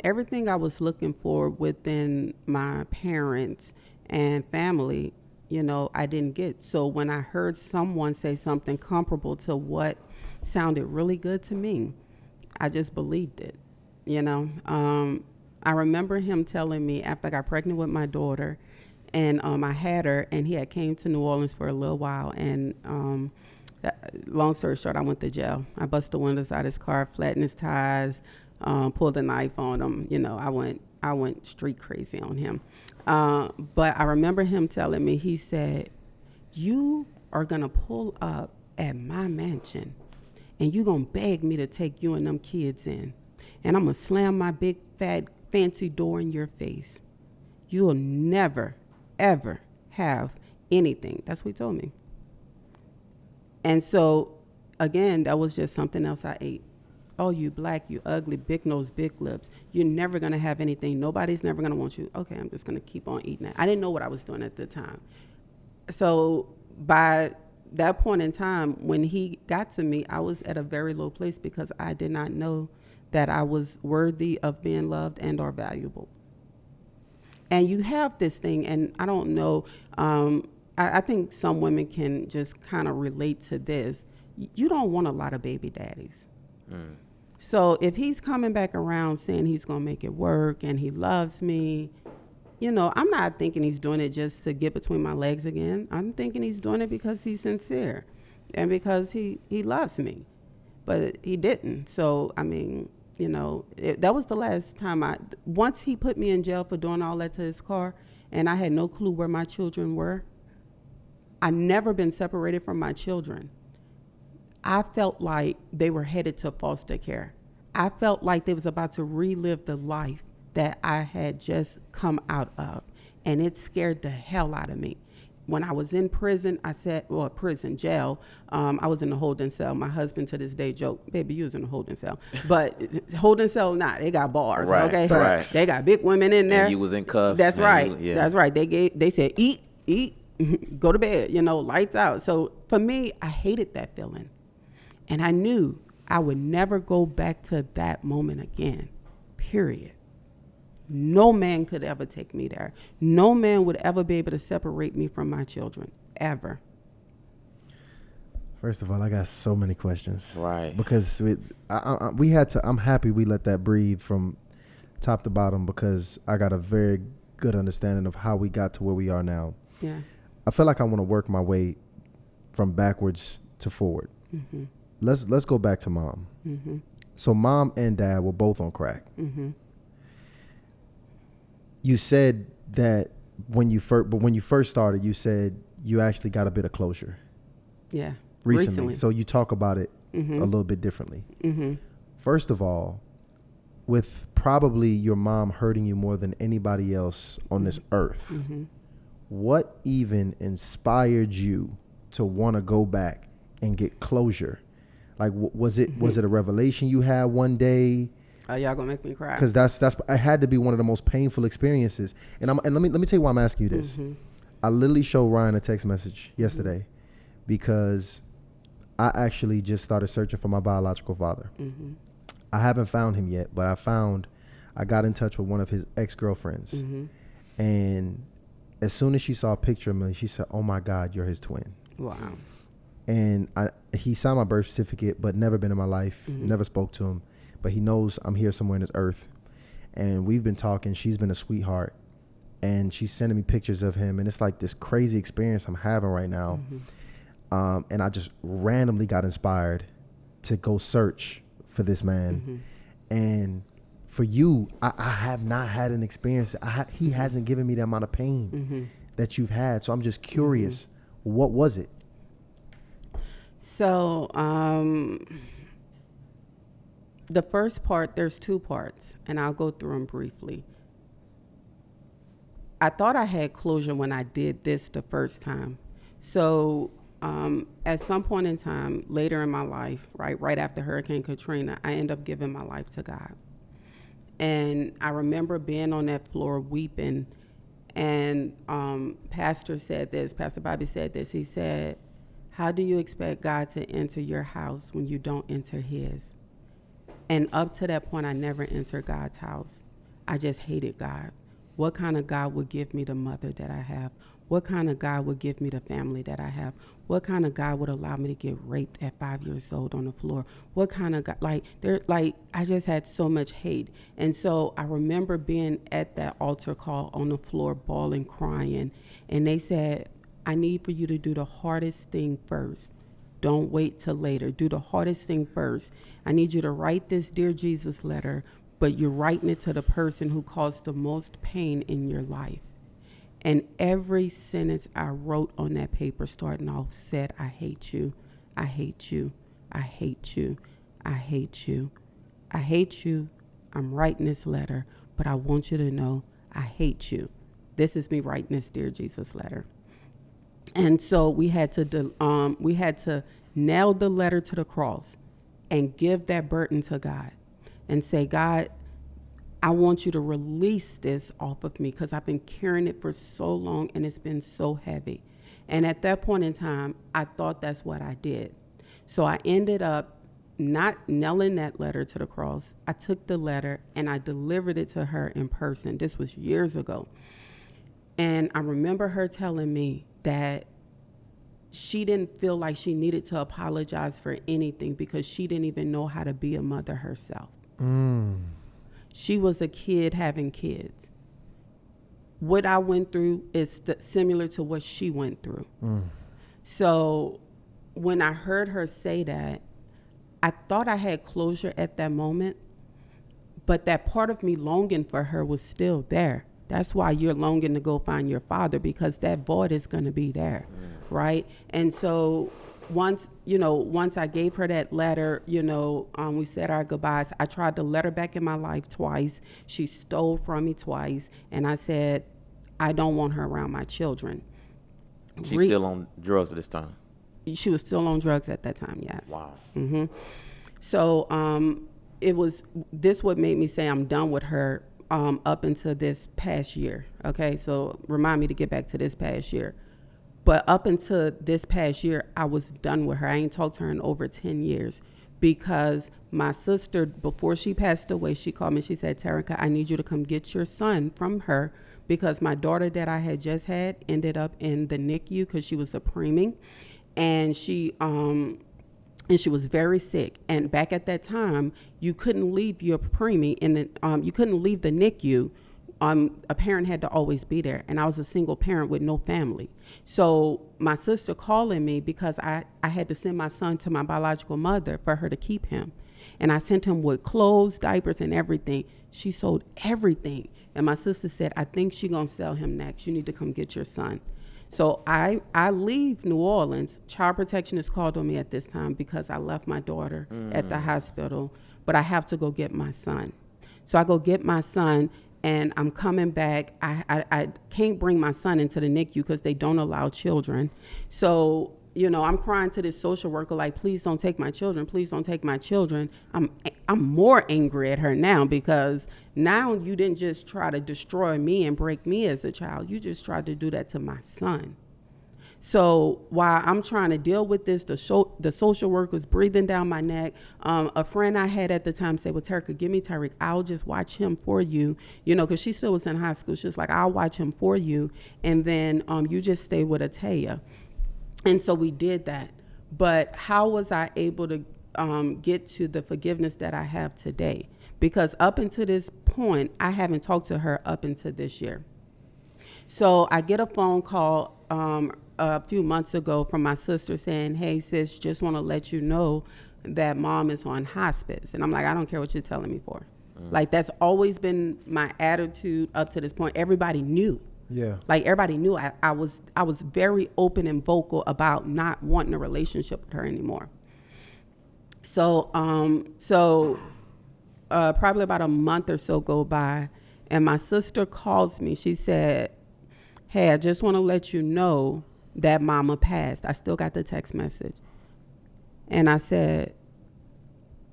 Everything I was looking for within my parents and family, I didn't get. So when I heard someone say something comparable to what sounded really good to me, I just believed it. I remember him telling me after I got pregnant with my daughter, and I had her, and he had came to New Orleans for a little while, and long story short, I went to jail. I busted the windows out of his car, flattened his tires, pulled a knife on him. I went street crazy on him. But I remember him telling me, he said, you are going to pull up at my mansion and you're going to beg me to take you and them kids in. And I'm going to slam my big, fat, fancy door in your face. You'll never, ever have anything. That's what he told me. And so, again, that was just something else I ate. Oh, you black, you ugly, big nose, big lips. You're never going to have anything. Nobody's never going to want you. Okay, I'm just going to keep on eating that. I didn't know what I was doing at the time. So by that point in time, when he got to me, I was at a very low place because I did not know that I was worthy of being loved and or valuable. And you have this thing, and I don't know, I think some women can just kind of relate to this. You don't want a lot of baby daddies. So if he's coming back around saying he's going to make it work and he loves me, you know, I'm not thinking he's doing it just to get between my legs again. I'm thinking he's doing it because he's sincere and because he loves me. But he didn't. So, I mean, you know, that was the last time once he put me in jail for doing all that to his car and I had no clue where my children were, I never been separated from my children. I felt like they were headed to foster care. I felt like they was about to relive the life that I had just come out of. And it scared the hell out of me. When I was in prison, jail, I was in a holding cell. My husband to this day joke, baby, you was in a holding cell. But holding cell, they got bars, right, okay? Right. They got big women in there. And you was in cuffs. That's right. Yeah. That's right. They said, eat, go to bed, you know, lights out. So for me, I hated that feeling. And I knew I would never go back to that moment again, period. No man could ever take me there. No man would ever be able to separate me from my children, ever. First of all, I got so many questions. Right. Because we had to, I'm happy we let that breathe from top to bottom because I got a very good understanding of how we got to where we are now. Yeah. I feel like I want to work my way from backwards to forward. Mm-hmm. Let's go back to mom. Mm-hmm. So mom and dad were both on crack. Mm-hmm. You said that when you first started, you said you actually got a bit of closure. Yeah. Recently. So you talk about it Mm-hmm. a little bit differently. Mm-hmm. First of all, with probably your mom hurting you more than anybody else on this earth, Mm-hmm. what even inspired you to want to go back and get closure? Like, was it a revelation you had one day? Oh, y'all gonna make me cry. Because that's it had to be one of the most painful experiences. And let me tell you why I'm asking you this. Mm-hmm. I literally showed Ryan a text message yesterday because I actually just started searching for my biological father. Mm-hmm. I haven't found him yet, but I got in touch with one of his ex-girlfriends. Mm-hmm. And as soon as she saw a picture of me, she said, "Oh my God, you're his twin." Wow. And he signed my birth certificate, but never been in my life, Mm-hmm. never spoke to him. But he knows I'm here somewhere in this earth. And we've been talking. She's been a sweetheart. And she's sending me pictures of him. And it's like this crazy experience I'm having right now. Mm-hmm. And I just randomly got inspired to go search for this man. Mm-hmm. And for you, I have not had an experience. He hasn't given me the amount of pain Mm-hmm. that you've had. So I'm just curious, what was it? So, the first part, there's two parts, and I'll go through them briefly. I thought I had closure when I did this the first time. So, at some point in time, later in my life, right after Hurricane Katrina, I ended up giving my life to God. And I remember being on that floor weeping, and Pastor Bobby said this, he said, "How do you expect God to enter your house when you don't enter his?" And up to that point, I never entered God's house. I just hated God. What kind of God would give me the mother that I have? What kind of God would give me the family that I have? What kind of God would allow me to get raped at 5 years old on the floor? What kind of God, I just had so much hate. And so I remember being at that altar call on the floor, bawling, crying. And they said, "I need for you to do the hardest thing first. Don't wait till later. Do the hardest thing first. I need you to write this Dear Jesus letter, but you're writing it to the person who caused the most pain in your life." And every sentence I wrote on that paper starting off said, "I hate you. I hate you. I hate you. I hate you. I hate you. I'm writing this letter, but I want you to know I hate you." This is me writing this Dear Jesus letter. And so we had to nail the letter to the cross and give that burden to God and say, "God, I want you to release this off of me because I've been carrying it for so long and it's been so heavy." And at that point in time, I thought that's what I did. So I ended up not nailing that letter to the cross. I took the letter and I delivered it to her in person. This was years ago. And I remember her telling me that she didn't feel like she needed to apologize for anything because she didn't even know how to be a mother herself. She was a kid having kids. What I went through is similar to what she went through. So when I heard her say that, I thought I had closure at that moment, but that part of me longing for her was still there. That's why you're longing to go find your father, because that void is going to be there, right? And so once I gave her that letter, we said our goodbyes. I tried to let her back in my life twice. She stole from me twice, and I said, I don't want her around my children. She's still on drugs at this time? She was still on drugs at that time, yes. Wow. So this what made me say I'm done with her up until this past year. Okay, so remind me to get back to this past year. But up until this past year, I was done with her. I ain't talked to her in over 10 years because my sister, before she passed away, she called me. She said, Terica, I need you to come get your son from her because my daughter that I had just had ended up in the NICU because she was a preemie. And she was very sick. And back at that time, you couldn't leave your preemie you couldn't leave the NICU. A parent had to always be there. And I was a single parent with no family. So my sister calling me because I had to send my son to my biological mother for her to keep him. And I sent him with clothes, diapers, and everything. She sold everything. And my sister said, I think she's going to sell him next. You need to come get your son. So I leave New Orleans. Child protection is called on me at this time because I left my daughter at the hospital, but I have to go get my son. So I go get my son, and I'm coming back. I can't bring my son into the NICU because they don't allow children. So, I'm crying to this social worker like, please don't take my children. Please don't take my children. I'm more angry at her now because now you didn't just try to destroy me and break me as a child. You just tried to do that to my son. So while I'm trying to deal with this, the social worker's breathing down my neck. A friend I had at the time said, well, Terica, give me Tyreek. I'll just watch him for you, because she still was in high school. She's like, I'll watch him for you. And then you just stay with Ataya. And so we did that. But how was I able to get to the forgiveness that I have today? Because up until this point, I haven't talked to her up until this year. So I get a phone call a few months ago from my sister saying, hey, sis, just want to let you know that mom is on hospice. And I'm like, I don't care what you're telling me for. Like, that's always been my attitude up to this point. Everybody knew. Yeah. Like, everybody knew I was very open and vocal about not wanting a relationship with her anymore. So probably about a month or so go by, and my sister calls me. She said, hey, I just want to let you know that mama passed. I still got the text message. And I said,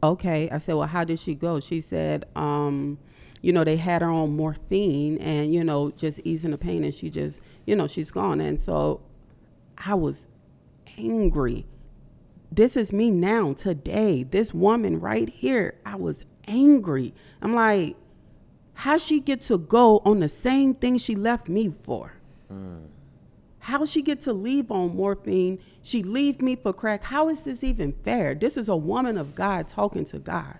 okay. I said, well, how did she go? She said, they had her on morphine and, just easing the pain, and she just, she's gone. And so I was angry. This is me now, today. This woman right here, I was angry. I'm like, how she get to go on the same thing she left me for? How she get to leave on morphine? She leave me for crack. How is this even fair? This is a woman of God talking to God.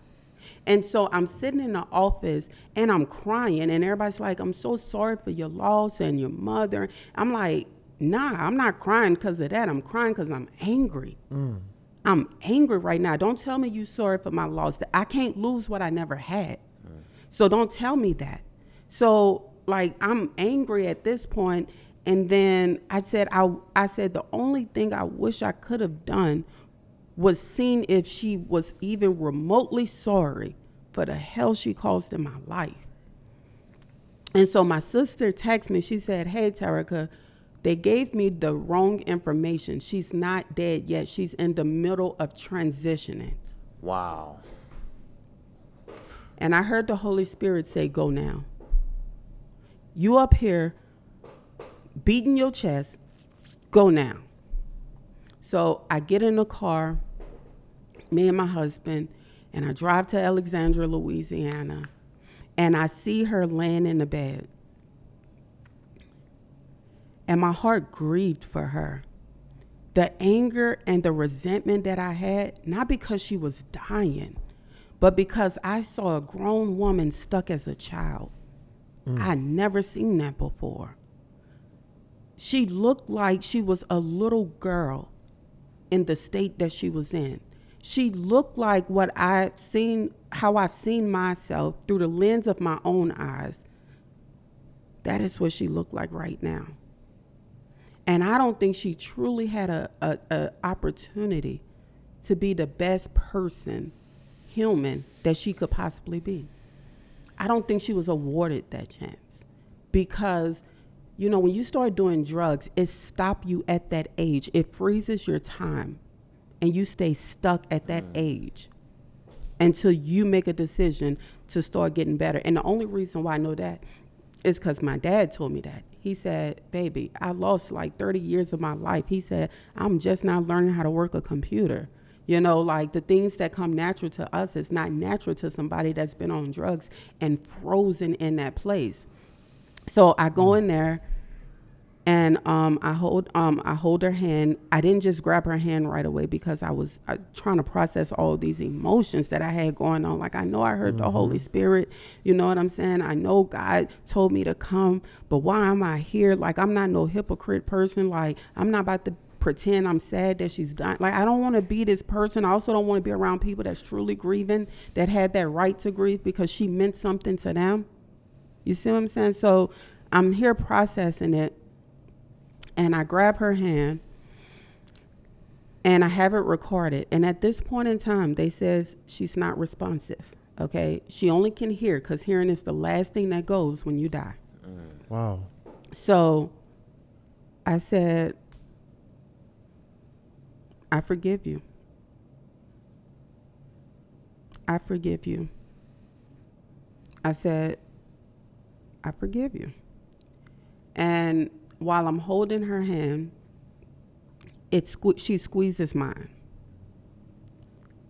And so I'm sitting in the office and I'm crying, and everybody's like, I'm so sorry for your loss and your mother. I'm like, nah, I'm not crying because of that. I'm crying because I'm angry. I'm angry right now. Don't tell me you're sorry for my loss. I can't lose what I never had. So don't tell me that. So like, I'm angry at this point. And then I said, the only thing I wish I could have done was seen if she was even remotely sorry for the hell she caused in my life. And so my sister texted me. She said, hey, Terica, they gave me the wrong information. She's not dead yet. She's in the middle of transitioning. Wow. And I heard the Holy Spirit say, go now. You up here beating your chest, go now. So I get in the car, me and my husband, and I drive to Alexandria, Louisiana, and I see her laying in the bed. And my heart grieved for her The anger and the resentment that I had, not because she was dying, but because I saw a grown woman stuck as a child. I never seen that before. She looked like she was a little girl in the state that she was in. She looked like what I've seen, how I've seen myself through the lens of my own eyes. That is what she looked like right now. And I don't think she truly had a opportunity to be the best person, human, that she could possibly be. I don't think she was awarded that chance because, you know, when you start doing drugs, it stops you at that age. It freezes your time and you stay stuck at that age until you make a decision to start getting better. And the only reason why I know that is because my dad told me that. He said, baby, I lost like 30 years of my life. He said, I'm just now learning how to work a computer. You know, like the things that come natural to us is not natural to somebody that's been on drugs and frozen in that place. So I go in there and I hold her hand. I didn't just grab her hand right away because I was trying to process all these emotions that I had going on. Like, I know I heard the Holy Spirit, you know what I'm saying? I know God told me to come, but why am I here? Like, I'm not no hypocrite person. Like, I'm not about to pretend I'm sad that she's dying. Like, I don't want to be this person. I also don't want to be around people that's truly grieving, that had that right to grieve because she meant something to them. You see what I'm saying? So I'm here processing it, and I grab her hand, and I have it recorded. And at this point in time, they says she's not responsive, okay? She only can hear because hearing is the last thing that goes when you die. Wow. So I said, I forgive you. I forgive you. I said, I forgive you. And while I'm holding her hand, she squeezes mine.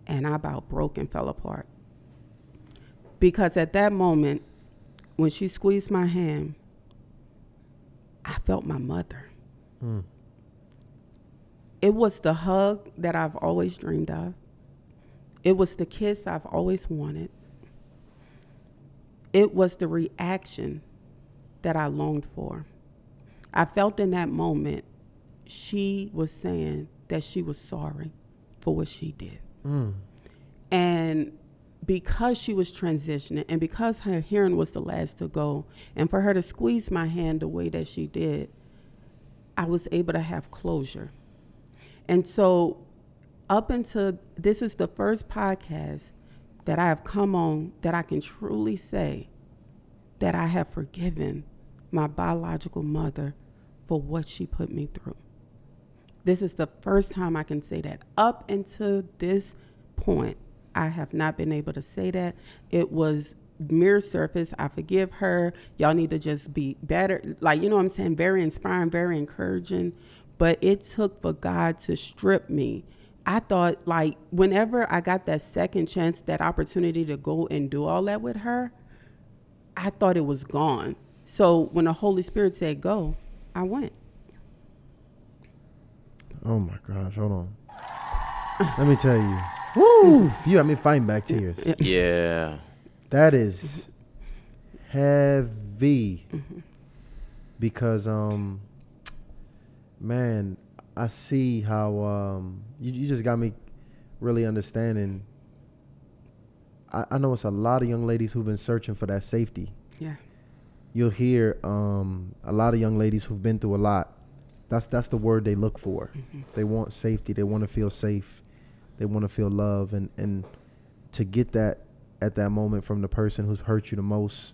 And I about broke and fell apart. Because at that moment, when she squeezed my hand, I felt my mother. It was the hug that I've always dreamed of. It was the kiss I've always wanted. It was the reaction that I longed for. I felt in that moment, she was saying that she was sorry for what she did. And because she was transitioning and because her hearing was the last to go, and for her to squeeze my hand the way that she did, I was able to have closure. And so up until this is the first podcast that I have come on that I can truly say that I have forgiven my biological mother for what she put me through. This is the first time I can say that. Up until this point, I have not been able to say that. It was mirror surface. I forgive her. Y'all need to just be better. Like, you know what I'm saying? Very inspiring, very encouraging. But it took for God to strip me. I thought, like, whenever I got that second chance, that opportunity to go and do all that with her, I thought it was gone. So when the Holy Spirit said go, I went. Oh my gosh, hold on. Let me tell you. Woo! You had me fighting back tears. Yeah. That is heavy. Because man, I see how you just got me really understanding. I know it's a lot of young ladies who've been searching for that safety. Yeah. You'll hear a lot of young ladies who've been through a lot. That's the word they look for. They want safety. They want to feel safe. They want to feel love. And to get that at that moment from the person who's hurt you the most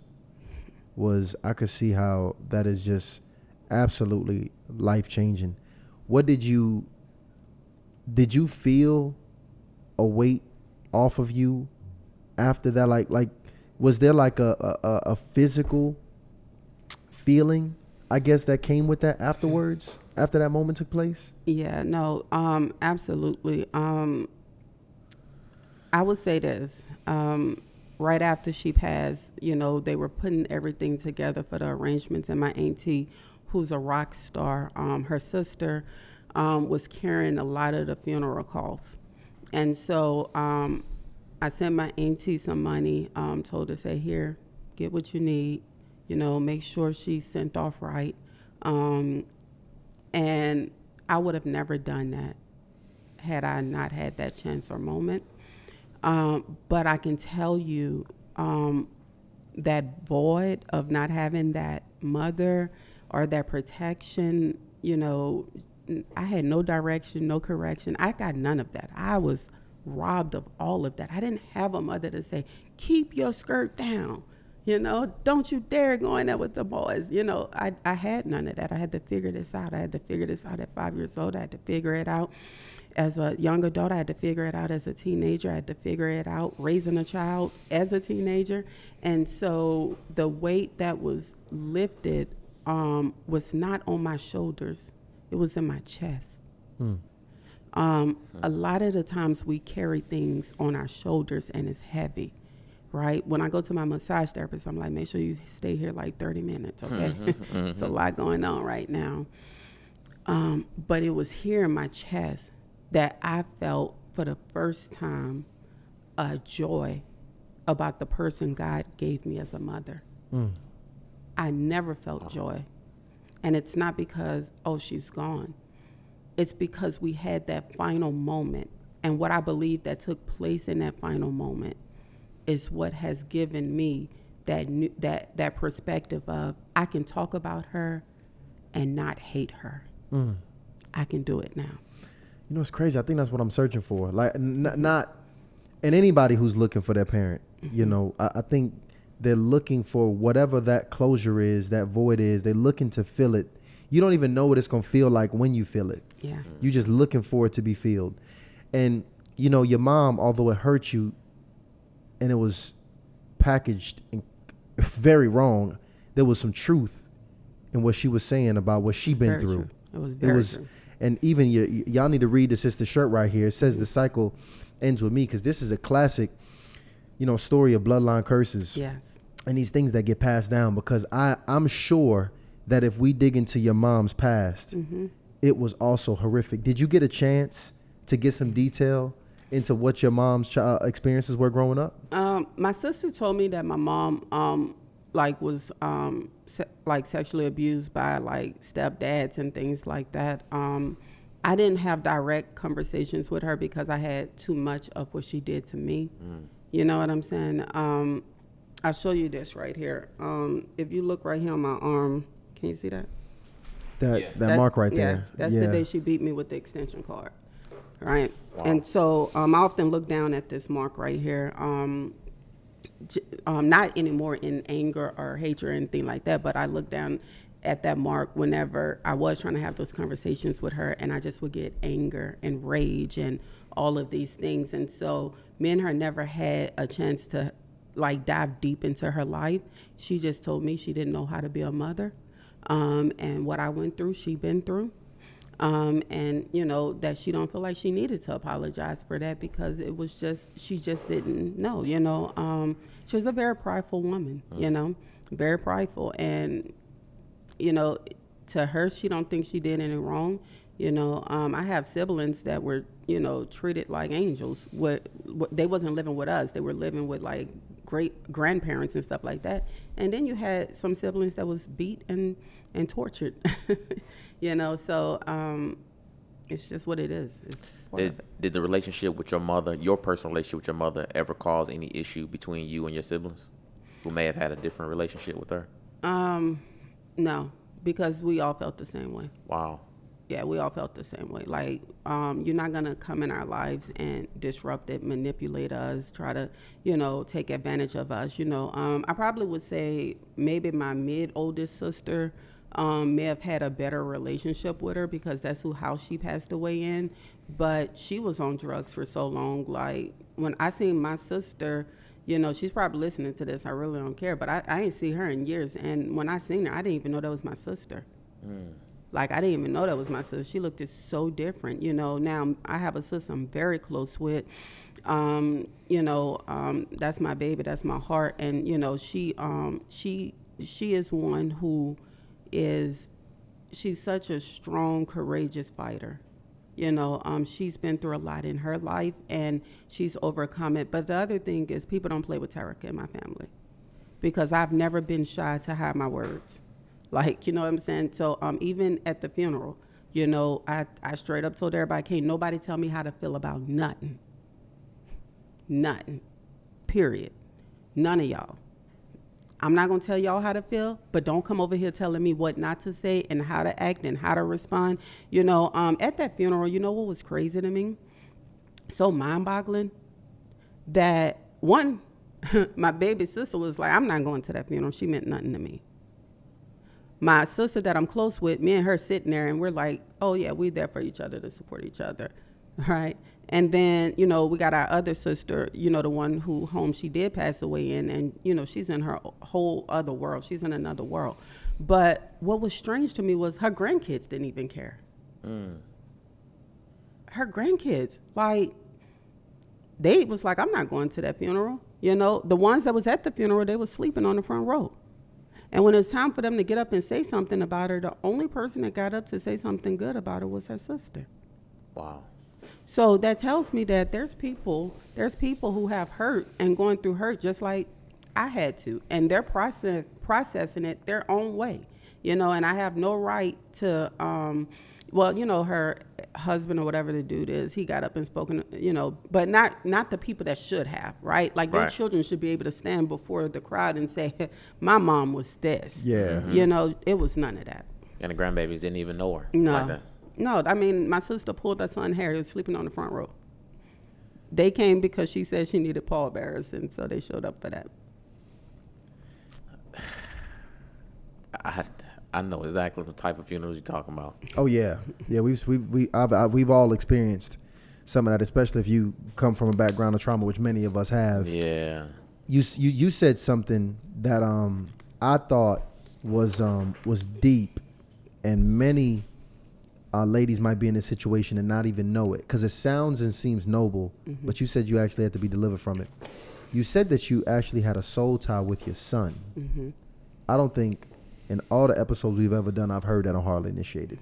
I could see how that is just absolutely life-changing. What did you feel a weight off of you after that? Like was there like a physical feeling, I guess, that came with that afterwards, after that moment took place? Yeah, no, absolutely. I would say this, right after she passed, you know, they were putting everything together for the arrangements, and my auntie, who's a rock star, her sister, was carrying a lot of the funeral costs. And so I sent my auntie some money, told her, say, here, get what you need, make sure she's sent off right. And I would have never done that had I not had that chance or moment. But I can tell you that void of not having that mother or that protection, I had no direction, no correction. I got none of that. I was robbed of all of that. I didn't have a mother to say, keep your skirt down. Don't you dare go in there with the boys. I had none of that. I had to figure this out. I had to figure this out at 5 years old. I had to figure it out as a young adult. I had to figure it out as a teenager. I had to figure it out raising a child as a teenager. And so the weight that was lifted was not on my shoulders. It was in my chest. A lot of the times we carry things on our shoulders and it's heavy. Right? When I go to my massage therapist, I'm like, make sure you stay here like 30 minutes, okay? It's a lot going on right now. But it was here in my chest that I felt for the first time a joy about the person God gave me as a mother. I never felt joy. And it's not because, she's gone. It's because we had that final moment. And what I believe that took place in that final moment is what has given me that perspective of I can talk about her and not hate her. I can do it now. It's crazy. I think that's what I'm searching for. Like, not, and anybody who's looking for their parent, I think they're looking for whatever that closure is, that void is. They're looking to fill it. You don't even know what it's going to feel like when you feel it. Yeah. You're just looking for it to be filled. And, your mom, although it hurt you, and it was packaged very wrong, there was some truth in what she was saying about what she'd been through. True. It was very true. And even y'all need to read the sister shirt right here. It says the cycle ends with me, because this is a classic, story of bloodline curses. Yes. And these things that get passed down, because I'm sure that if we dig into your mom's past, it was also horrific. Did you get a chance to get some detail into what your mom's experiences were growing up? My sister told me that my mom was sexually abused by stepdads and things like that. I didn't have direct conversations with her because I had too much of what she did to me. You know what I'm saying? I'll show you this right here. If you look right here on my arm, can you see that? That mark right there. That's the day she beat me with the extension cord. Right. Wow. And so I often look down at this mark right here, not anymore in anger or hatred or anything like that, but I look down at that mark whenever I was trying to have those conversations with her, and I just would get anger and rage and all of these things. And so me and her never had a chance to dive deep into her life. She just told me she didn't know how to be a mother. And what I went through, she'd been through. And that she don't feel like she needed to apologize for that because it was she just didn't know, she was a very prideful woman, very prideful. And, to her, she don't think she did any wrong. I have siblings that were, treated like angels. They wasn't living with us. They were living with great grandparents and stuff like that. And then you had some siblings that was beat and tortured. So it's just what it is. Did the relationship with your mother, your personal relationship with your mother, ever cause any issue between you and your siblings who may have had a different relationship with her? No, because we all felt the same way. Wow. Yeah, we all felt the same way. You're not going to come in our lives and disrupt it, manipulate us, try to, take advantage of us. I probably would say maybe my mid-oldest sister may have had a better relationship with her because that's how she passed away in. But she was on drugs for so long. When I seen my sister, she's probably listening to this. I really don't care. But I ain't see her in years. And when I seen her, I didn't even know that was my sister. I didn't even know that was my sister. She looked so different. Now I have a sister I'm very close with. That's my baby. That's my heart. And, she is one who is she's such a strong, courageous fighter. You know, she's been through a lot in her life, and she's overcome it. But the other thing is, people don't play with Terica in my family, because I've never been shy to hide my words. Like, you know what I'm saying? So even at the funeral, you know, I straight up told everybody, can't nobody tell me how to feel about nothing. Nothing. Period. None of y'all. I'm not going to tell y'all how to feel, but don't come over here telling me what not to say and how to act and how to respond. You know, at that funeral, you know what was crazy to me? So mind-boggling that, one, my baby sister was like, I'm not going to that funeral. She meant nothing to me. My sister that I'm close with, me and her sitting there, and we're like, oh, yeah, we're there for each other to support each other, right? And then, you know, we got our other sister, you know, the one whom she did pass away in, and, you know, she's in her whole other world. She's in another world. But what was strange to me was her grandkids didn't even care. Her grandkids, like, they was like, I'm not going to that funeral. You know, the ones that was at the funeral, they was sleeping on the front row. And when it was time for them to get up and say something about her, the only person that got up to say something good about her was her sister. Wow. So that tells me that there's people who have hurt and going through hurt just like I had to, and they're processing it their own way, you know. And I have no right to, well, you know, her husband or whatever the dude is, he got up and spoken, you know, but not the people that should have, right? Like their children should be able to stand before the crowd and say, my mom was this. Yeah. You know, it was none of that. And the grandbabies didn't even know her. No. Like that. No, I mean, my sister pulled her son Harry, who was sleeping on the front row. They came because she said she needed pallbearers, and so they showed up for that. I know exactly the type of funerals you're talking about. Oh yeah, yeah. We've all experienced some of that, especially if you come from a background of trauma, which many of us have. Yeah. You said something that I thought was deep, and many ladies might be in this situation and not even know it, because it sounds and seems noble, but you said you actually had to be delivered from it. You said that you actually had a soul tie with your son. I don't think in all the episodes we've ever done I've heard that on Hardly Initiated,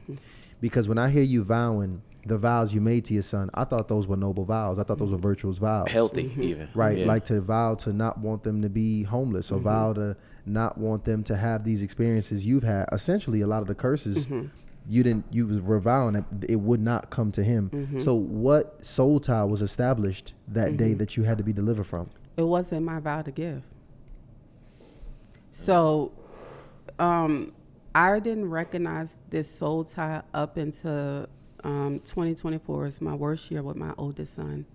because when I hear you vowing the vows you made to your son, I thought those were noble vows. I thought those were virtuous vows. Healthy even. Right, Yeah. like to vow to not want them to be homeless, or vow to not want them to have these experiences you've had. Essentially, a lot of the curses you were vowing that it would not come to him. So what soul tie was established that day that you had to be delivered from? It wasn't my vow to give. So I didn't recognize this soul tie up until 2024 is my worst year with my oldest son.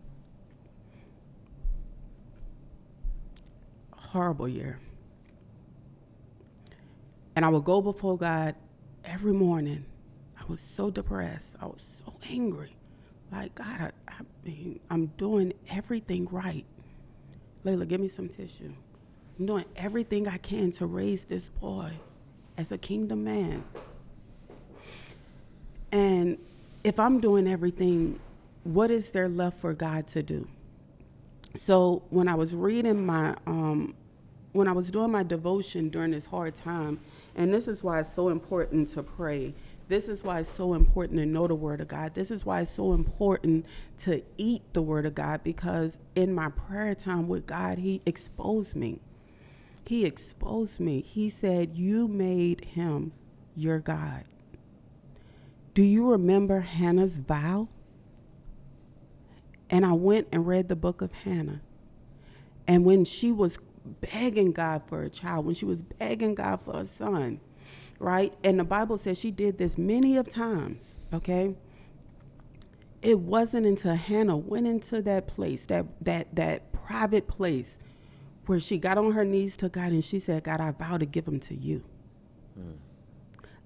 Horrible year. And I would go before God every morning. I was so depressed. I was so angry. Like, God, I'm doing everything right. Layla, give me some tissue. I'm doing everything I can to raise this boy as a kingdom man. And if I'm doing everything, what is there left for God to do? So when I was reading when I was doing my devotion during this hard time, and this is why it's so important to pray. This is why it's so important to know the Word of God. This is why it's so important to eat the Word of God, because in my prayer time with God, He exposed me. He exposed me. He said, you made him your God. Do you remember Hannah's vow? And I went and read the book of Hannah. And when she was begging God for a child, when she was begging God for a son, right? And the Bible says she did this many of times, okay? It wasn't until Hannah went into that place, that private place, where she got on her knees to God and she said, God, I vow to give him to you.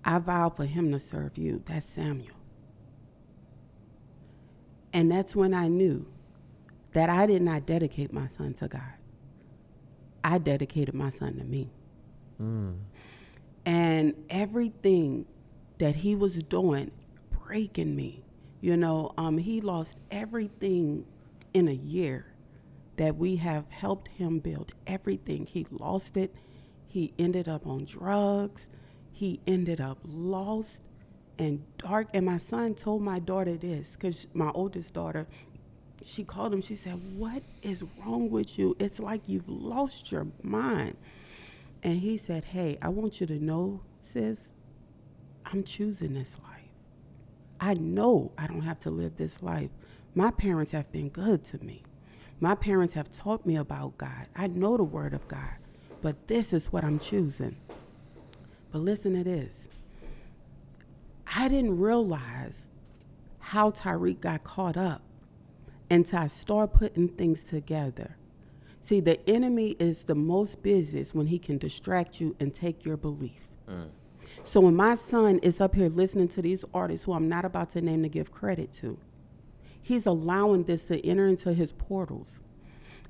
I vow for him to serve you. That's Samuel. And that's when I knew that I did not dedicate my son to God. I dedicated my son to me. And everything that he was doing, breaking me, you know, he lost everything in a year that we have helped him build. Everything. He lost it. He ended up on drugs. He ended up lost. and dark. And my son told my daughter this, because my oldest daughter, she called him. She said, "What is wrong with you? It's like you've lost your mind." And he said, "Hey, I want you to know, sis, I'm choosing this life. I know I don't have to live this life. My parents have been good to me. My parents have taught me about God. I know the word of God, but this is what I'm choosing." But listen to this. I didn't realize how Tyreek got caught up until I started putting things together. See, the enemy is the most busiest when he can distract you and take your belief. So when my son is up here listening to these artists who I'm not about to name to give credit to, he's allowing this to enter into his portals.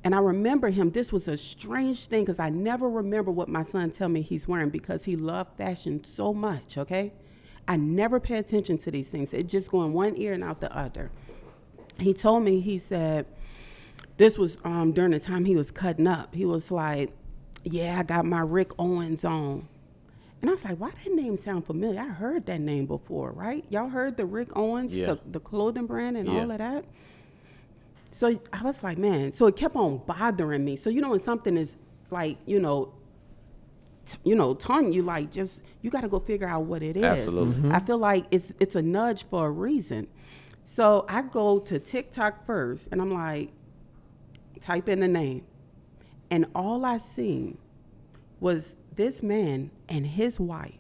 And I remember him, this was a strange thing because I never remember what my son tell me he's wearing because he loved fashion so much, okay? I never pay attention to these things. It just go in one ear and out the other. He told me, he said, this was during the time he was cutting up. He was like, "Yeah, I got my Rick Owens on." And I was like, why that name sound familiar? I heard that name before, right? Y'all heard the Rick Owens, the clothing brand and all of that? So I was like, man, so it kept on bothering me. So, when something is like, taunting you, like, just, you got to go figure out what it is. Absolutely. I feel like it's a nudge for a reason. So I go to TikTok first, and I'm like, type in the name. And all I seen was this man and his wife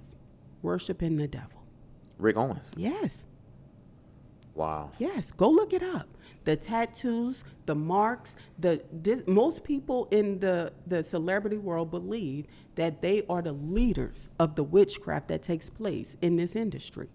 worshiping the devil. Rick Owens. Yes. Wow. Yes. Go look it up. The tattoos, the marks, most people in the celebrity world believe that they are the leaders of the witchcraft that takes place in this industry.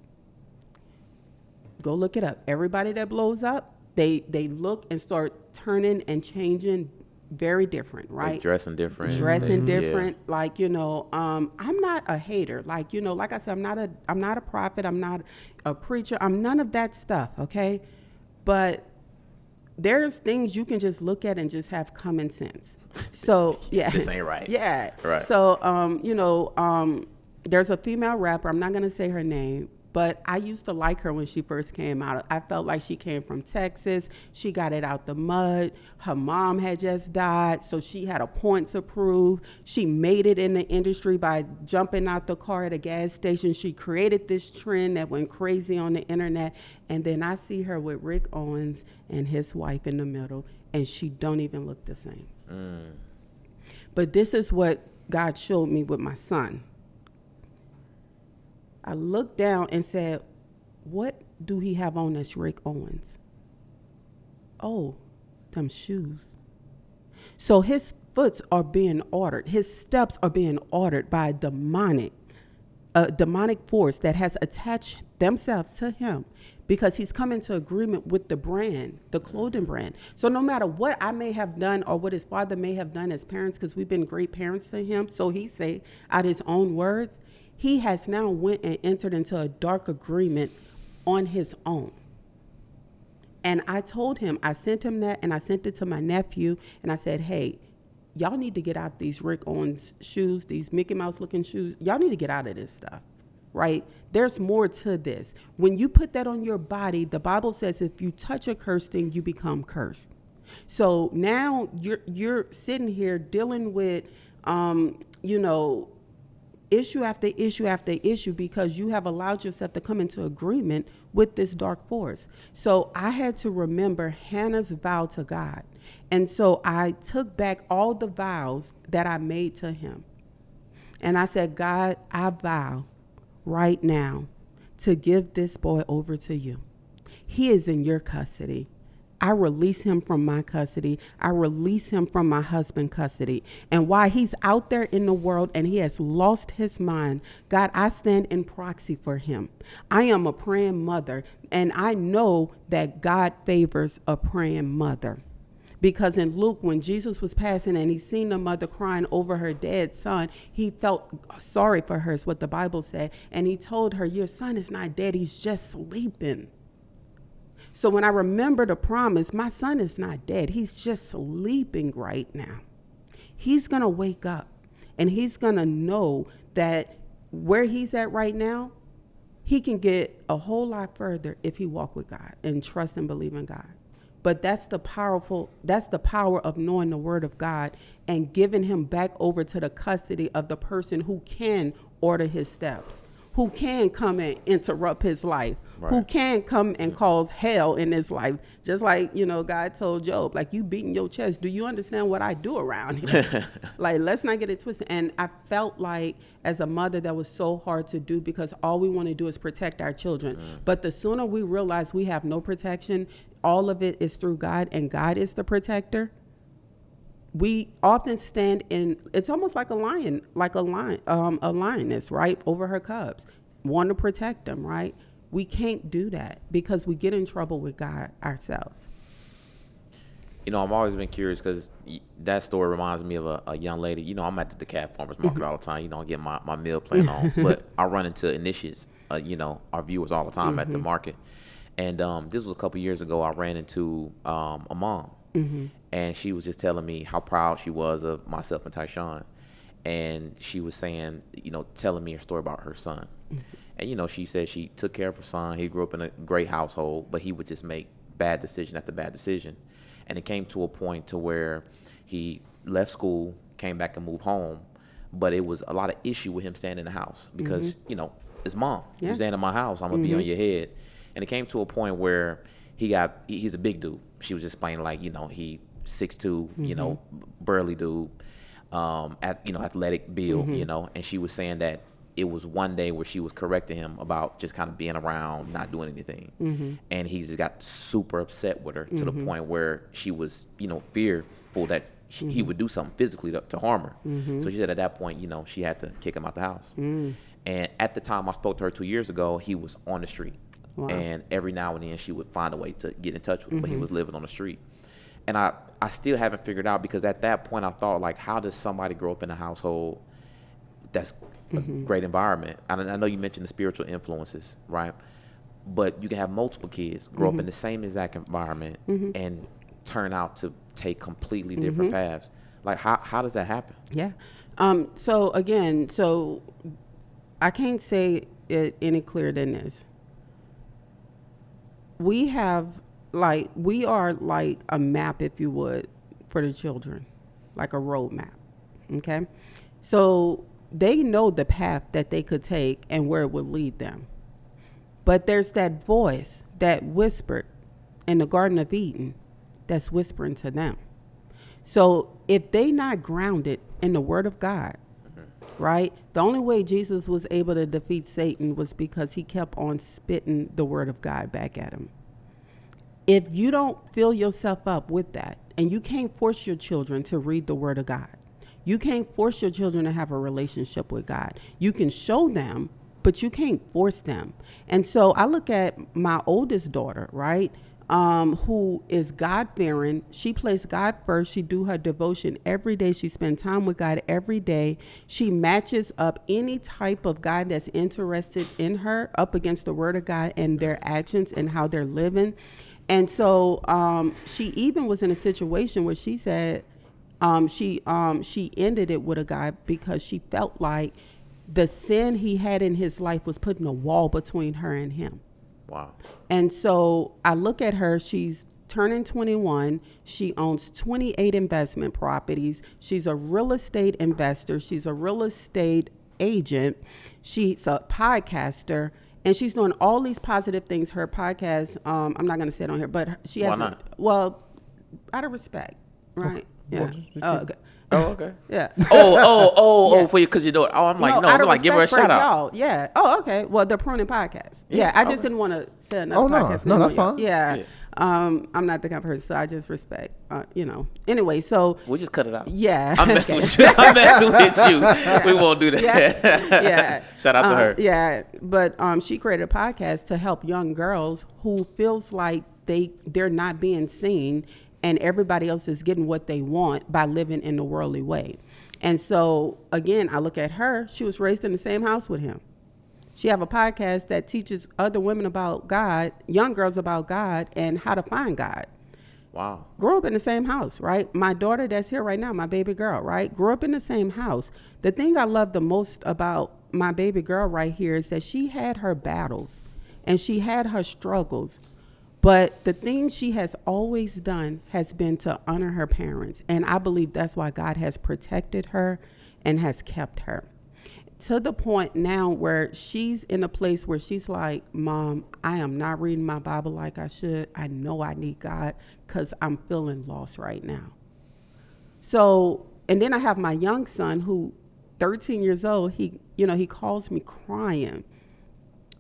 Go look it up. Everybody that blows up, they look and start turning and changing very different, right? Like dressing different. Different. Like, I'm not a hater. Like, like I said, I'm not a prophet. I'm not a preacher. I'm none of that stuff, okay? But there's things you can just look at and just have common sense. So, yeah. This ain't right. Yeah. Right. So, there's a female rapper. I'm not going to say her name, but I used to like her when she first came out. I felt like she came from Texas. She got it out the mud. Her mom had just died, so she had a point to prove. She made it in the industry by jumping out the car at a gas station. She created this trend that went crazy on the internet. And then I see her with Rick Owens and his wife in the middle, and she don't even look the same. But this is what God showed me with my son. I looked down and said, what do he have on that's Rick Owens? Oh, them shoes. So his foots are being ordered. His steps are being ordered by a demonic force that has attached themselves to him because he's come into agreement with the brand, the clothing brand. So no matter what I may have done or what his father may have done as parents, because we've been great parents to him, so he say out his own words, he has now went and entered into a dark agreement on his own. And I told him, I sent him that, and I sent it to my nephew, and I said, hey, y'all need to get out these Rick Owens shoes, these Mickey Mouse looking shoes. Y'all need to get out of this stuff, right? There's more to this. When you put that on your body, the Bible says if you touch a cursed thing, you become cursed. So now you're sitting here dealing with, issue after issue after issue because you have allowed yourself to come into agreement with this dark force. So I had to remember Hannah's vow to God. And so I took back all the vows that I made to him. And I said, God, I vow right now to give this boy over to you. He is in your custody. I release him from my custody. I release him from my husband's custody. And while he's out there in the world and he has lost his mind, God, I stand in proxy for him. I am a praying mother, and I know that God favors a praying mother. Because in Luke, when Jesus was passing and he seen the mother crying over her dead son, he felt sorry for her, is what the Bible said. And he told her, your son is not dead, he's just sleeping. So when I remember the promise, my son is not dead. He's just sleeping right now. He's going to wake up, and he's going to know that where he's at right now, he can get a whole lot further if he walk with God and trust and believe in God. But that's the power of knowing the word of God and giving him back over to the custody of the person who can order his steps, who can come and interrupt his life, who can come and cause hell in his life. Just like, you know, God told Job, like, you beating your chest. Do you understand what I do around here? Like, let's not get it twisted. And I felt like as a mother, that was so hard to do because all we want to do is protect our children. But the sooner we realize we have no protection, all of it is through God and God is the protector. We often stand in, it's almost like a lioness, right? Over her cubs, want to protect them, right? We can't do that because we get in trouble with God ourselves. You know, I've always been curious because that story reminds me of a young lady. You know, I'm at the DeKalb Farmers Market all the time. You know, I get my meal plan on. But I run into initiates, you know, our viewers all the time at the market. And this was a couple years ago. I ran into a mom. And she was just telling me how proud she was of myself and Tyshawn. And she was saying, you know, telling me a story about her son. And, you know, she said she took care of her son. He grew up in a great household, but he would just make bad decision after bad decision. And it came to a point to where he left school, came back and moved home. But it was a lot of issue with him staying in the house because, you know, his mom. Yeah. You're staying in my house, I'm going to be on your head. And it came to a point where he's a big dude. She was just explaining, like, you know, he 6'2", you know, burly dude, athletic build, you know. And she was saying that it was one day where she was correcting him about just kind of being around, not doing anything. And he just got super upset with her to the point where she was, you know, fearful that he would do something physically to harm her. So she said at that point, you know, she had to kick him out the house. And at the time I spoke to her 2 years ago, he was on the street. Wow. And every now and then she would find a way to get in touch with him, but he was living on the street. And I still haven't figured out, because at that point I thought, like, how does somebody grow up in a household that's a great environment? I know you mentioned the spiritual influences, right? But you can have multiple kids grow up in the same exact environment and turn out to take completely different paths. Like, how does that happen? Yeah. So I can't say it any clearer than this. We are like a map, if you would, for the children, like a road map. Okay. So they know the path that they could take and where it would lead them. But there's that voice that whispered in the Garden of Eden that's whispering to them. So if they not grounded in the word of God, right? The only way Jesus was able to defeat Satan was because he kept on spitting the word of God back at him. If you don't fill yourself up with that, and you can't force your children to read the word of God, you can't force your children to have a relationship with God. You can show them, but you can't force them. And so I look at my oldest daughter, right? Who is God-fearing. She places God first. She do her devotion every day. She spends time with God every day. She matches up any type of God that's interested in her up against the word of God and their actions and how they're living. And so she even was in a situation where she said she ended it with a guy because she felt like the sin he had in his life was putting a wall between her and him. Wow. And so I look at her, she's turning 21. She owns 28 investment properties. She's a real estate investor. She's a real estate agent. She's a podcaster. And she's doing all these positive things. Her podcast, I'm not going to say it on here, but she has. Why not? Well, out of respect, right? Okay. Yeah. Oh, okay. Oh, okay. Yeah. Oh, for you, because you do it. Oh, I'm like, no, like, give her a shout out. Y'all. Yeah. Oh, okay. Well, the Pruning Podcast. Yeah. I just didn't want to say another podcast. No, that's fine. Yeah. I'm not the kind of person, so I just respect, Anyway, so. We'll just cut it out. Yeah. I'm messing with you. I'm messing with you. We won't do that. Yeah. Shout out to her. Yeah. But she created a podcast to help young girls who feels like they're not being seen and everybody else is getting what they want by living in the worldly way. And so, again, I look at her. She was raised in the same house with him. She have a podcast that teaches other women about God, young girls about God, and how to find God. Wow. Grew up in the same house, right? My daughter that's here right now, my baby girl, right? Grew up in the same house. The thing I love the most about my baby girl right here is that she had her battles and she had her struggles. But the thing she has always done has been to honor her parents. And I believe that's why God has protected her and has kept her. To the point now where she's in a place where she's like, Mom, I am not reading my Bible like I should. I know I need God because I'm feeling lost right now. So, and then I have my young son who 13 years old, he calls me crying.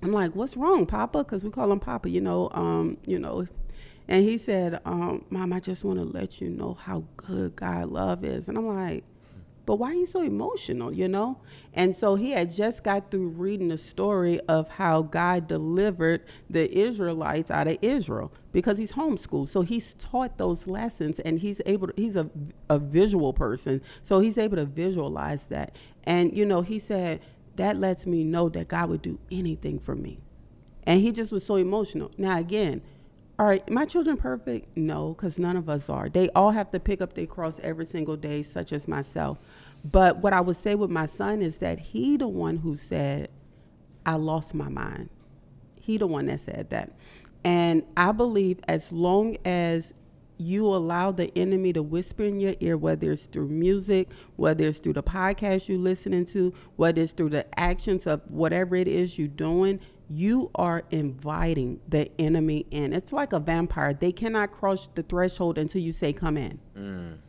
I'm like, what's wrong, Papa? Because we call him Papa, and he said, Mom, I just want to let you know how good God love is. And I'm like, but why are you so emotional, And so he had just got through reading the story of how God delivered the Israelites out of Israel because he's homeschooled. So he's taught those lessons and he's a visual person. So he's able to visualize that. And, he said, that lets me know that God would do anything for me. And he just was so emotional. Now, again, are my children perfect? No, because none of us are. They all have to pick up their cross every single day, such as myself. But what I would say with my son is that he the one who said, I lost my mind. He the one that said that. And I believe as long as you allow the enemy to whisper in your ear, whether it's through music, whether it's through the podcast you're listening to, whether it's through the actions of whatever it is you're doing, you are inviting the enemy in. It's like a vampire. They cannot cross the threshold until you say, come in.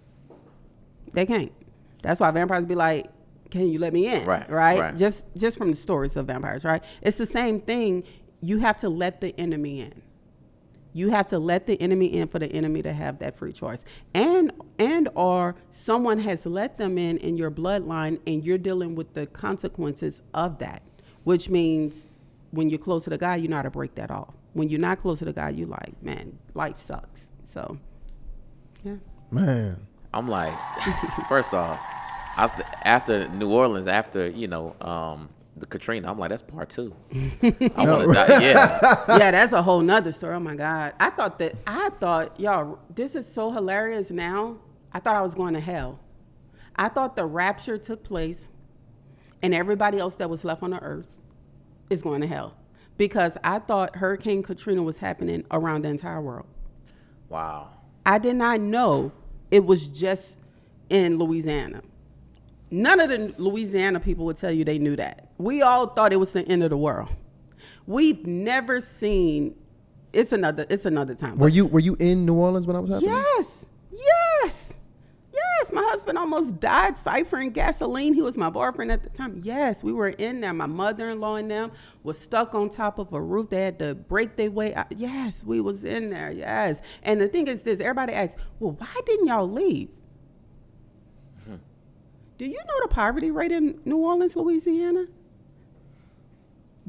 They can't. That's why vampires be like, can you let me in? Right. Just from the stories of vampires, right? It's the same thing. You have to let the enemy in. You have to let the enemy in for the enemy to have that free choice. And or someone has let them in your bloodline and you're dealing with the consequences of that, which means when you're close to the God, you know how to break that off. When you're not close to the God, you like, man, life sucks. So, yeah. Man. I'm like, first off, after New Orleans, after, the Katrina, I'm like, that's part 2. I want to die. Yeah. Yeah, that's a whole nother story. Oh my God. I thought, y'all, this is so hilarious now. I thought I was going to hell. I thought the rapture took place and everybody else that was left on the earth is going to hell. Because I thought Hurricane Katrina was happening around the entire world. Wow. I did not know it was just in Louisiana. None of the Louisiana people would tell you they knew that. We all thought it was the end of the world. We've never seen. It's another time. Were you in New Orleans when I was happening? Yes. My husband almost died ciphering gasoline. He was my boyfriend at the time. Yes, we were in there. My mother-in-law and them was stuck on top of a roof. They had to break their way out. Yes, we was in there. Yes. And the thing is this, everybody asks, well, why didn't y'all leave? Do you know the poverty rate in New Orleans, Louisiana?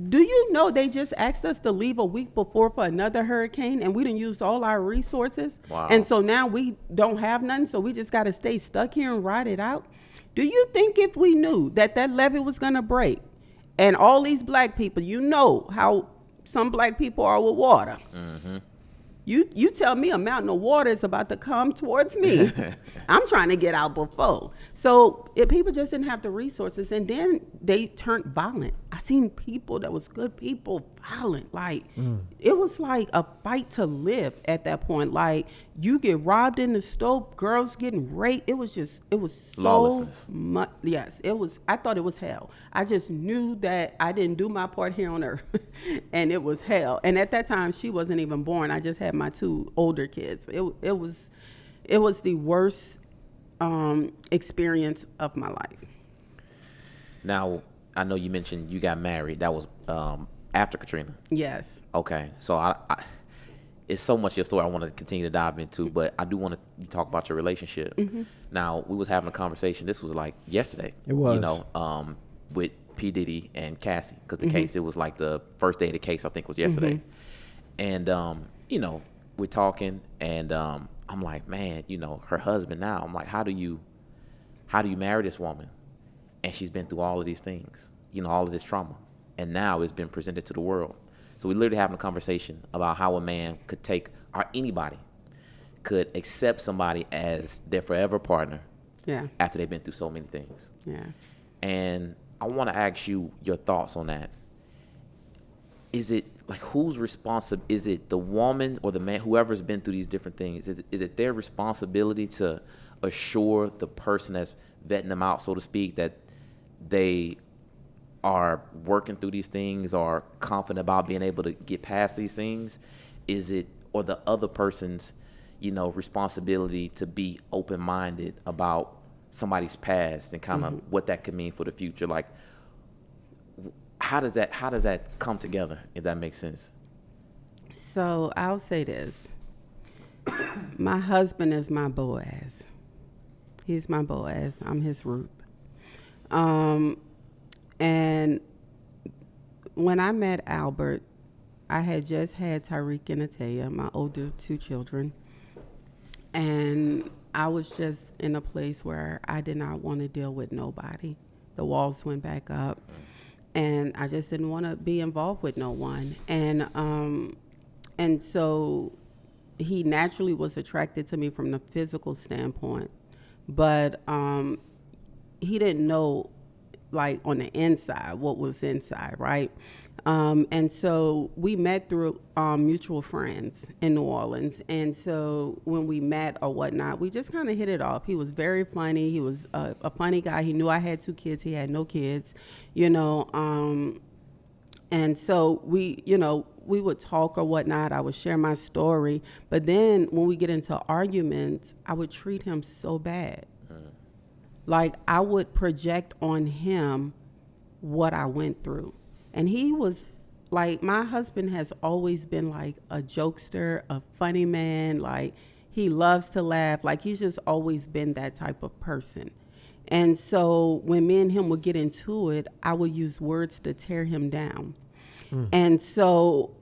Do you know they just asked us to leave a week before for another hurricane and we done used all our resources? Wow. And so now we don't have nothing, so we just got to stay stuck here and ride it out? Do you think if we knew that levee was going to break and all these black people, you know how some black people are with water. Mm-hmm. You tell me a mountain of water is about to come towards me. I'm trying to get out before. So people just didn't have the resources. And then they turned violent. I seen people that was good people violent. Like, it was like a fight to live at that point. Like, you get robbed in the stove, girls getting raped. It was so much. Yes, it was. I thought it was hell. I just knew that I didn't do my part here on earth. And it was hell. And at that time, she wasn't even born. I just had my 2 older kids. It was the worst experience of my life. Now, I know you mentioned you got married. That was after Katrina. Yes. Okay. So I it's so much of your story I want to continue to dive into, but I do want to talk about your relationship. Mm-hmm. Now, we was having a conversation. This was like yesterday. It was. With P. Diddy and Cassie, because the case, it was like the first day of the case, I think was yesterday. And, we're talking and I'm like, man, her husband now, I'm like, how do you marry this woman? And she's been through all of these things, all of this trauma. And now it's been presented to the world. So we literally having a conversation about how a man could take, or anybody could accept somebody as their forever partner Yeah. after they've been through so many things. Yeah. And I want to ask you your thoughts on that. Is it like who's responsible? Is it the woman or the man, whoever's been through these different things? Is it their responsibility to assure the person that's vetting them out, so to speak, that they are working through these things, or confident about being able to get past these things? Is it, or the other person's, responsibility to be open-minded about somebody's past and kind of what that could mean for the future? Like, how does that come together, if that makes sense? So I'll say this. My husband is my Boaz. He's my Boaz. I'm his Ruth. And when I met Albert, I had just had Tyreek and Ataya, my older 2 children. And I was just in a place where I did not want to deal with nobody. The walls went back up. And I just didn't want to be involved with no one. And so he naturally was attracted to me from the physical standpoint. But he didn't know, like, on the inside, what was inside, right? And so we met through mutual friends in New Orleans. And so when we met or whatnot, we just kind of hit it off. He was very funny. He was a funny guy. He knew I had 2 kids. He had no kids, and so we would talk or whatnot. I would share my story. But then when we get into arguments, I would treat him so bad. Like, I would project on him what I went through. And he was, like, my husband has always been, like, a jokester, a funny man. Like, he loves to laugh. Like, he's just always been that type of person. And so when me and him would get into it, I would use words to tear him down. And so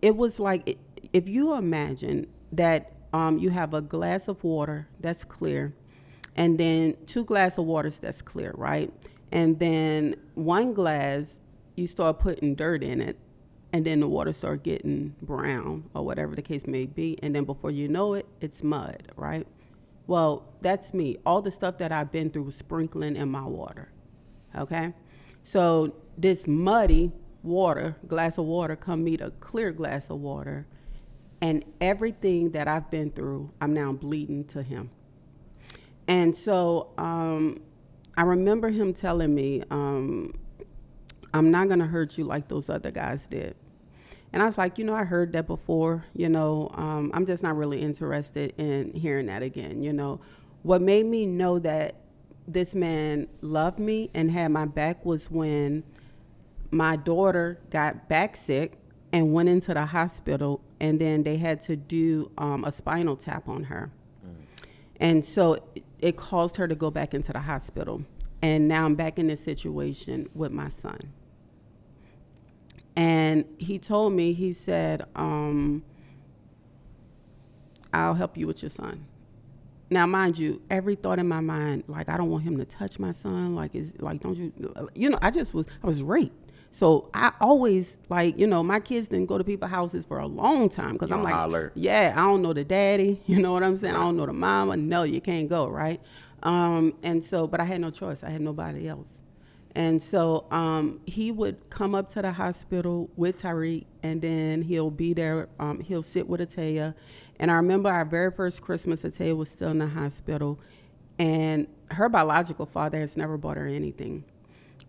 it was like, if you imagine that you have a glass of water that's clear, and then 2 glasses of waters that's clear, right? And then 1 glass, you start putting dirt in it, and then the water start getting brown or whatever the case may be. And then before you know it, it's mud, right? Well, that's me. All the stuff that I've been through was sprinkling in my water, okay? So this muddy water, glass of water, come meet a clear glass of water, and everything that I've been through, I'm now bleeding to him. And so I remember him telling me, I'm not going to hurt you like those other guys did. And I was like, I heard that before, I'm just not really interested in hearing that again. What made me know that this man loved me and had my back was when my daughter got back sick and went into the hospital, and then they had to do a spinal tap on her. And so it caused her to go back into the hospital. And now I'm back in this situation with my son. And he told me, he said, I'll help you with your son. Now, mind you, every thought in my mind, like, I don't want him to touch my son. Like, don't you, I was raped. So I always, my kids didn't go to people's houses for a long time because I'm like, I don't know the daddy. You know what I'm saying? I don't know the mama. No, you can't go, right? And so, but I had no choice. I had nobody else. And so he would come up to the hospital with Tyreek, and then he'll be there. He'll sit with Ataya. And I remember our very first Christmas, Ataya was still in the hospital, and her biological father has never bought her anything.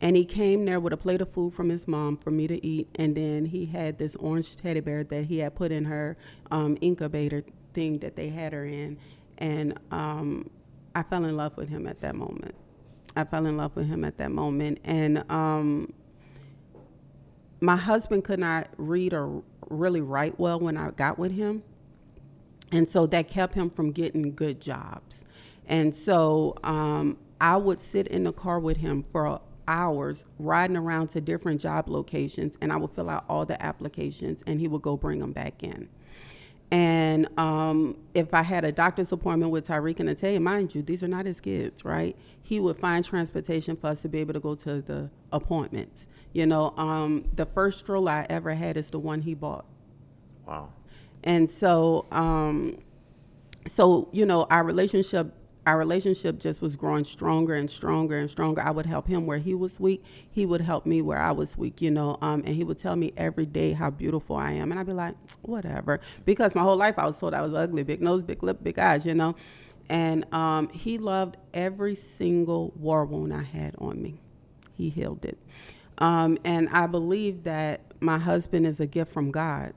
And he came there with a plate of food from his mom for me to eat, and then he had this orange teddy bear that he had put in her incubator thing that they had her in. And I fell in love with him at that moment. And my husband could not read or really write well when I got with him. And so that kept him from getting good jobs. And so I would sit in the car with him for hours riding around to different job locations, and I would fill out all the applications, and he would go bring them back in. And if I had a doctor's appointment with Tyreek and Ataya, mind you, these are not his kids, right? He would find transportation for us to be able to go to the appointments. The first stroller I ever had is the one he bought. Wow. And so So, our relationship just was growing stronger and stronger and stronger. I would help him where he was weak. He would help me where I was weak, and he would tell me every day how beautiful I am. And I'd be like, whatever. Because my whole life I was told I was ugly, big nose, big lip, big eyes, And he loved every single war wound I had on me. He healed it. And I believe that my husband is a gift from God.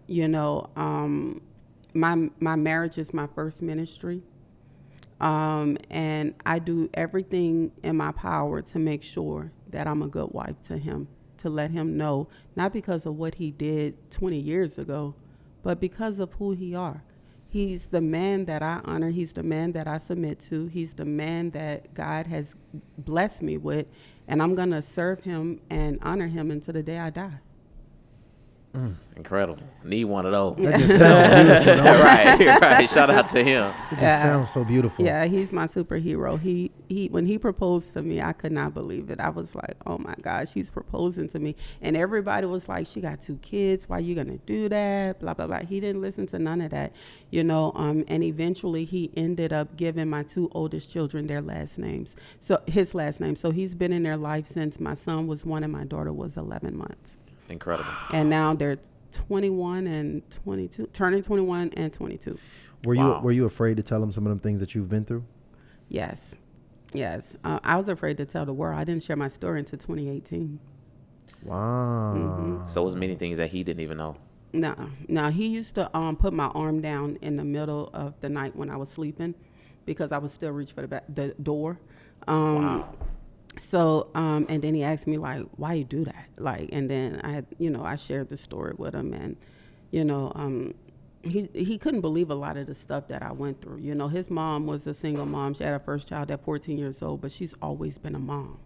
My marriage is my first ministry. And I do everything in my power to make sure that I'm a good wife to him, to let him know, not because of what he did 20 years ago, but because of who he are. He's the man that I honor. He's the man that I submit to. He's the man that God has blessed me with, and I'm going to serve him and honor him until the day I die. Incredible. Need one of those. That just sounds beautiful. Though. Right. Shout out to him. It just sounds so beautiful. Yeah, he's my superhero. He when he proposed to me, I could not believe it. I was like, oh my gosh, he's proposing to me. And everybody was like, she got 2 kids. Why you gonna do that? Blah, blah, blah. He didn't listen to none of that, and eventually he ended up giving my 2 oldest children their last names. So his last name. So he's been in their life since my son was 1 and my daughter was 11 months. Incredible. And now they're 21 and 22, turning 21 and 22. Were you afraid to tell them some of them things that you've been through? Yes. I was afraid to tell the world. I didn't share my story until 2018. Wow. Mm-hmm. So it was many things that he didn't even know. No. He used to put my arm down in the middle of the night when I was sleeping, because I would still reach for the door. Wow. So, and then he asked me, like, why you do that? Like, and then I shared the story with him, and, he couldn't believe a lot of the stuff that I went through. His mom was a single mom. She had her first child at 14 years old, but she's always been a mom,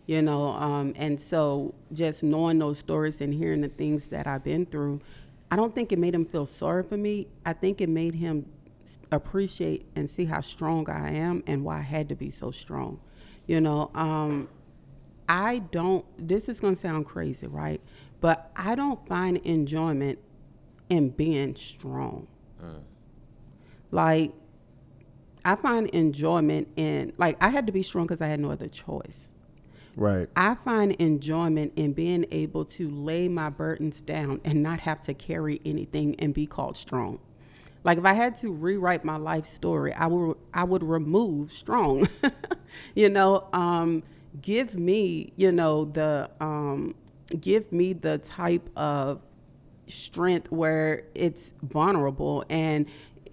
and so just knowing those stories and hearing the things that I've been through, I don't think it made him feel sorry for me. I think it made him appreciate and see how strong I am and why I had to be so strong. This is going to sound crazy, right? But I don't find enjoyment in being strong. Like, I find enjoyment in, like, I had to be strong because I had no other choice. Right. I find enjoyment in being able to lay my burdens down and not have to carry anything and be called strong. Like, if I had to rewrite my life story, I would remove strong. Give me, give me the type of strength where it's vulnerable and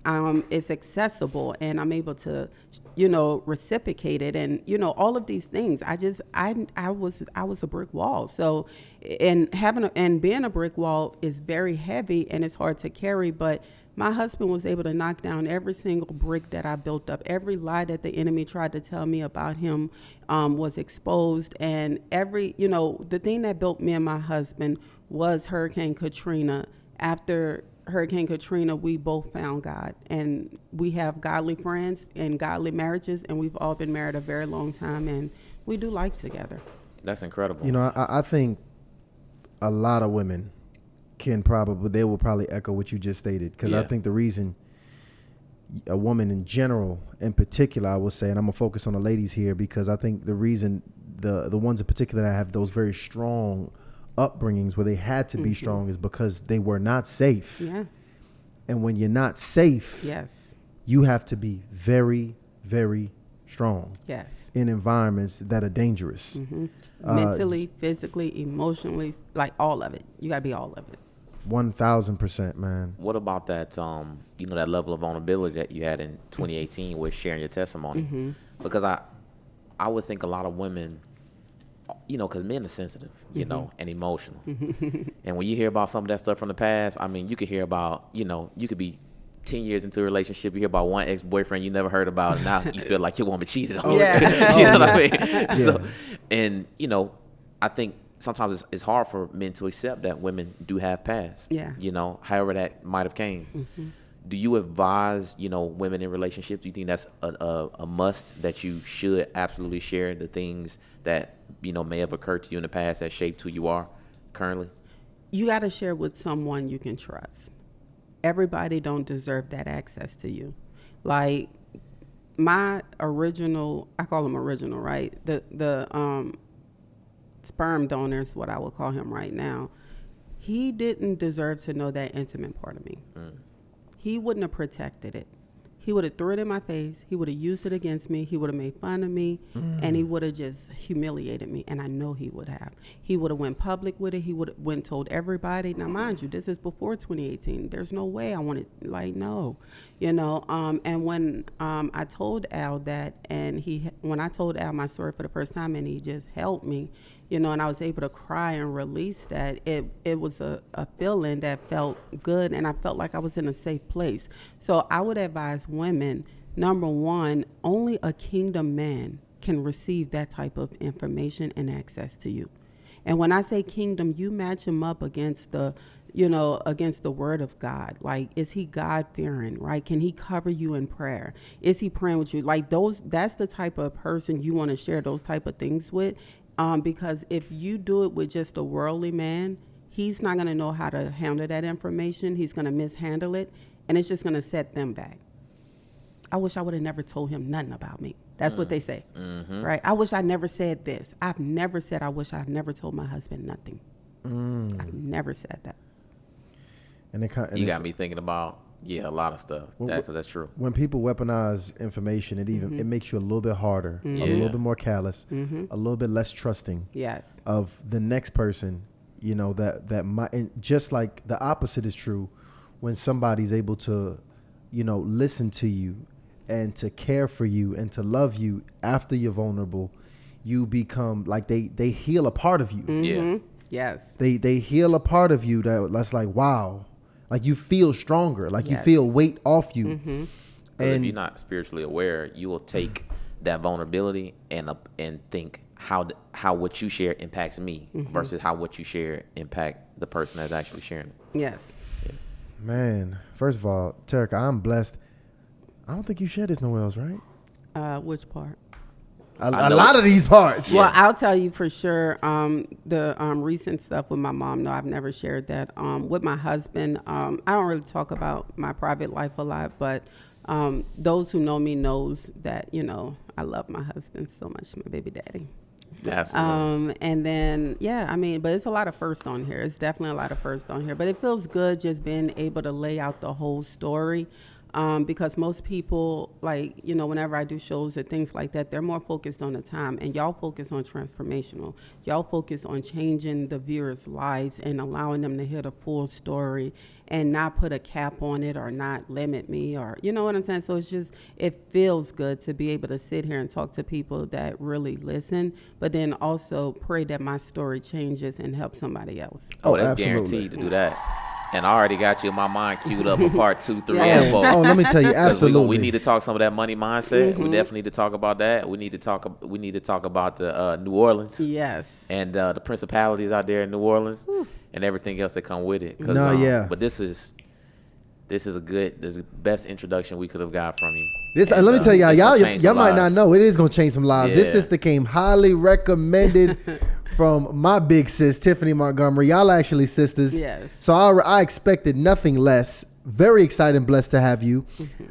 it's accessible and I'm able to, reciprocate it and, all of these things. I was a brick wall. So, and being a brick wall is very heavy and it's hard to carry, but my husband was able to knock down every single brick that I built up. Every lie that the enemy tried to tell me about him was exposed. And the thing that built me and my husband was Hurricane Katrina. After Hurricane Katrina, we both found God. And we have godly friends and godly marriages. And we've all been married a very long time. And we do life together. That's incredible. I think a lot of women they will probably echo what you just stated, because I think the reason a woman in general, in particular, I will say, and I'm gonna focus on the ladies here, because I think the reason the ones in particular that have those very strong upbringings where they had to be strong is because they were not safe. Yeah. And when you're not safe, yes, you have to be very, very strong. Yes. In environments that are dangerous. Mentally, physically, emotionally, like all of it. You gotta be all of it. 1,000%, man. What about that, that level of vulnerability that you had in 2018 with sharing your testimony? Because I would think a lot of women, because men are sensitive, and emotional. And when you hear about some of that stuff from the past, I mean, you could hear about, you could be 10 years into a relationship, you hear about one ex-boyfriend you never heard about, and now you feel like your woman cheated on you. You know what I mean? Yeah. So, and, I think sometimes it's hard for men to accept that women do have past. Yeah. However that might have came. Do you advise, women in relationships? Do you think that's a must, that you should absolutely share the things that, may have occurred to you in the past that shaped who you are currently? You got to share with someone you can trust. Everybody don't deserve that access to you. Like my original, I call him original, right? The sperm donor is what I would call him right now. He didn't deserve to know that intimate part of me. He wouldn't have protected it. He would have threw it in my face. He would have used it against me. He would have made fun of me, and he would have just humiliated me. And I know he would have. He would have went public with it. He would have went told everybody. Now, mind you, this is before 2018. There's no way I wanted, like, no, you know. And when I told Al that, and when I told Al my story for the first time, and he just helped me, you know, and I was able to cry and release that, it was a feeling that felt good, and I felt like I was in a safe place. So I would advise women, number one, only a kingdom man can receive that type of information and access to you. And when I say kingdom, you match him up against the word of God. Like, is he God-fearing, right? Can he cover you in prayer? Is he praying with you? Like, that's the type of person you want to share those type of things with. Because if you do it with just a worldly man, he's not going to know how to handle that information. He's going to mishandle it, and it's just going to set them back. I wish I would have never told him nothing about me. That's what they say, right? I wish I never said this. I've never said I wish I never told my husband nothing. I've never said that. And you got me thinking about a lot of stuff. Because that's true. When people weaponize information, it makes you a little bit harder, a little bit more callous, a little bit less trusting. Yes. Of the next person, you know, that might. And just like the opposite is true, when somebody's able to, you know, listen to you and to care for you and to love you after you're vulnerable, you become like they heal a part of you. Yeah. Yes. They heal a part of you that's like, wow. Like, you feel stronger, like you feel weight off you. And if you're not spiritually aware, you will take that vulnerability and think how what you share impacts me versus how what you share impact the person that's actually sharing it. Yes. Yeah. Man, first of all, Terica, I'm blessed. I don't think you shared this nowhere else, right? Which part? A lot of these parts. Well, I'll tell you for sure. The recent stuff with my mom, no, I've never shared that. With my husband, I don't really talk about my private life a lot, but those who know me knows that, you know, I love my husband so much, my baby daddy. Absolutely. And then, but it's a lot of first on here. It's definitely a lot of first on here, but it feels good just being able to lay out the whole story. Because most people, like, you know, whenever I do shows and things like that, they're more focused on the time, and y'all focus on transformational. Y'all focus on changing the viewers' lives and allowing them to hear the full story and not put a cap on it or not limit me, or, you know what I'm saying? So it's just, it feels good to be able to sit here and talk to people that really listen, but then also pray that my story changes and helps somebody else. Oh, that's absolutely. guaranteed to do that. And I already got you in my mind queued up for part 2, 3, and 4. Oh, let me tell you, absolutely. We need to talk some of that money mindset. We definitely need to talk about that. We need to talk about the New Orleans. Yes. And the principalities out there in New Orleans and everything else that come with it. But this is the best introduction we could have got from you. Let me tell y'all might not know, it is gonna change some lives. This sister came highly recommended from my big sis, Tiffany Montgomery. Y'all actually sisters. Yes. So I expected nothing less. Very excited and blessed to have you.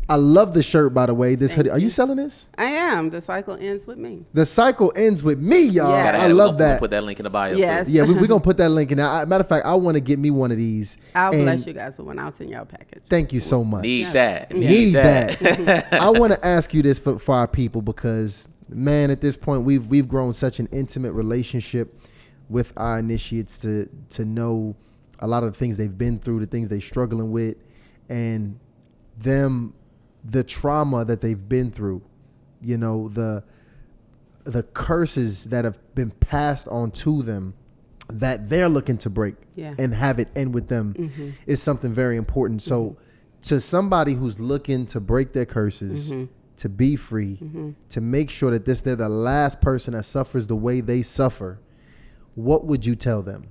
I love the shirt, by the way. This hoodie. Are you selling this? I am. The cycle ends with me. The cycle ends with me, y'all. Yeah. I love that. Put that link in the bio. Yes. Too. Yeah, we're going to put that link in there. Matter of fact, I want to get me one of these. I'll bless you guys with one. I'll send y'all a package. Thank you so much. Need that. Need that. I want to ask you this for our people because, man, at this point, we've grown such an intimate relationship with our initiates to know a lot of the things they've been through, the things they're struggling with, and the trauma that they've been through, you know, the curses that have been passed on to them that they're looking to break and have it end with them is something very important. So to somebody who's looking to break their curses, to be free, to make sure that they're the last person that suffers the way they suffer, what would you tell them?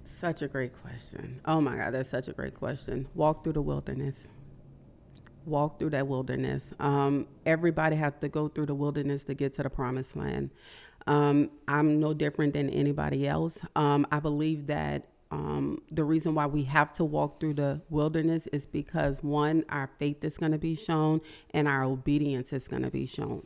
Such a great question. Oh my God, that's such a great question. Walk through the wilderness. Walk through that wilderness. Everybody has to go through the wilderness to get to the promised land. I'm no different than anybody else. I believe that The reason why we have to walk through the wilderness is because, one, our faith is going to be shown and our obedience is going to be shown.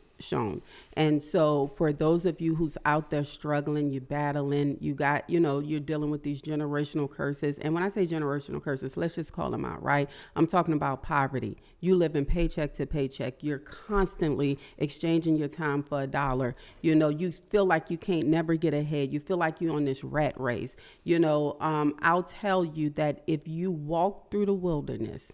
And so for those of you who's out there struggling, you're battling, you're dealing with these generational curses. And when I say generational curses, let's just call them out, right? I'm talking about poverty. You live in paycheck to paycheck. You're constantly exchanging your time for $1. You feel like you can't never get ahead. You feel like you're on this rat race. I'll tell you that if you walk through the wilderness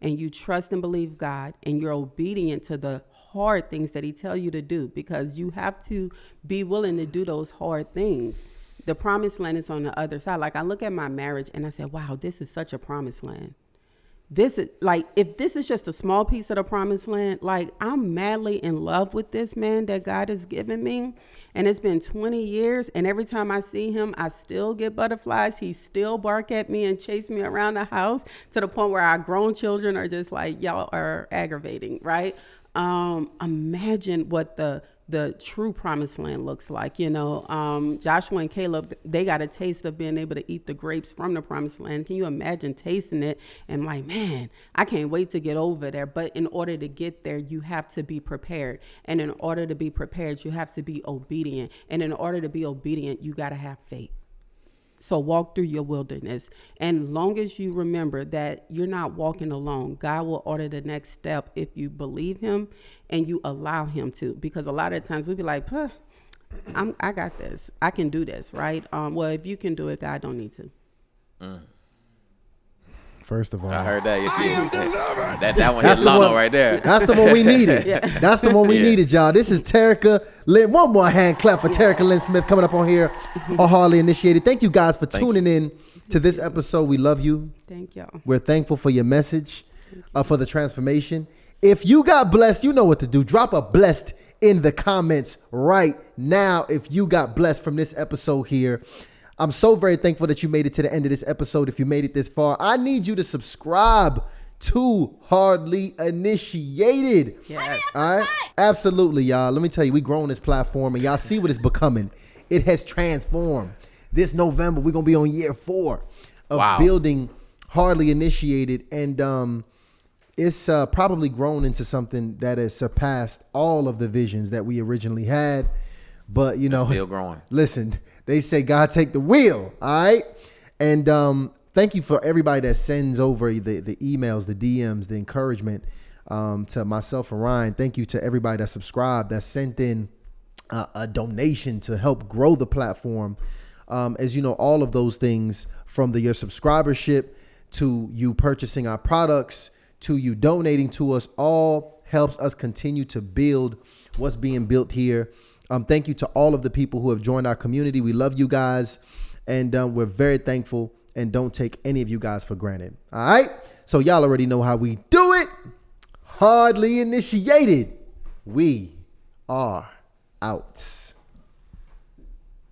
and you trust and believe God and you're obedient to the hard things that he tell you to do, because you have to be willing to do those hard things. The promised land is on the other side. Like, I look at my marriage and I said, wow, this is such a promised land. This is like, if this is just a small piece of the promised land, like, I'm madly in love with this man that God has given me. And it's been 20 years. And every time I see him, I still get butterflies. He still bark at me and chase me around the house to the point where our grown children are just like, y'all are aggravating, right? Imagine what the true promised land looks like. Joshua and Caleb, they got a taste of being able to eat the grapes from the promised land. Can you imagine tasting it and like, man, I can't wait to get over there. But in order to get there, you have to be prepared. And in order to be prepared, you have to be obedient. And in order to be obedient, you got to have faith. So walk through your wilderness. And long as you remember that you're not walking alone, God will order the next step if you believe him and you allow him to. Because a lot of times we'll be like, I got this. I can do this, right? Well, if you can do it, God don't need to. First of all, I heard that. That one hit Lano right there. That's the one we needed. That's the one we needed, y'all. This is Terica Lynn. One more hand clap for Terica Lynn Smith coming up on here on Hardly Initiated. Thank you guys for tuning in to this episode. We love you. Thank y'all. We're thankful for your message, for the transformation. If you got blessed, you know what to do. Drop a blessed in the comments right now if you got blessed from this episode here. I'm so very thankful that you made it to the end of this episode. If you made it this far, I need you to subscribe to Hardly Initiated. Yes. All right? Absolutely, y'all. Let me tell you, we growing this platform and y'all see what it's becoming. It has transformed. This November, we're going to be on year 4 of building Hardly Initiated. And it's probably grown into something that has surpassed all of the visions that we originally had. But, it's still growing. Listen, they say God take the wheel. All right. And thank you for everybody that sends over the emails, the DMs, the encouragement to myself and Ryan. Thank you to everybody that subscribed, that sent in a donation to help grow the platform. As you know, all of those things, from your subscribership to you purchasing our products to you donating to us, all helps us continue to build what's being built here. Thank you to all of the people who have joined our community. We love you guys, and we're very thankful and don't take any of you guys for granted. All right? So y'all already know how we do it. Hardly Initiated. We are out.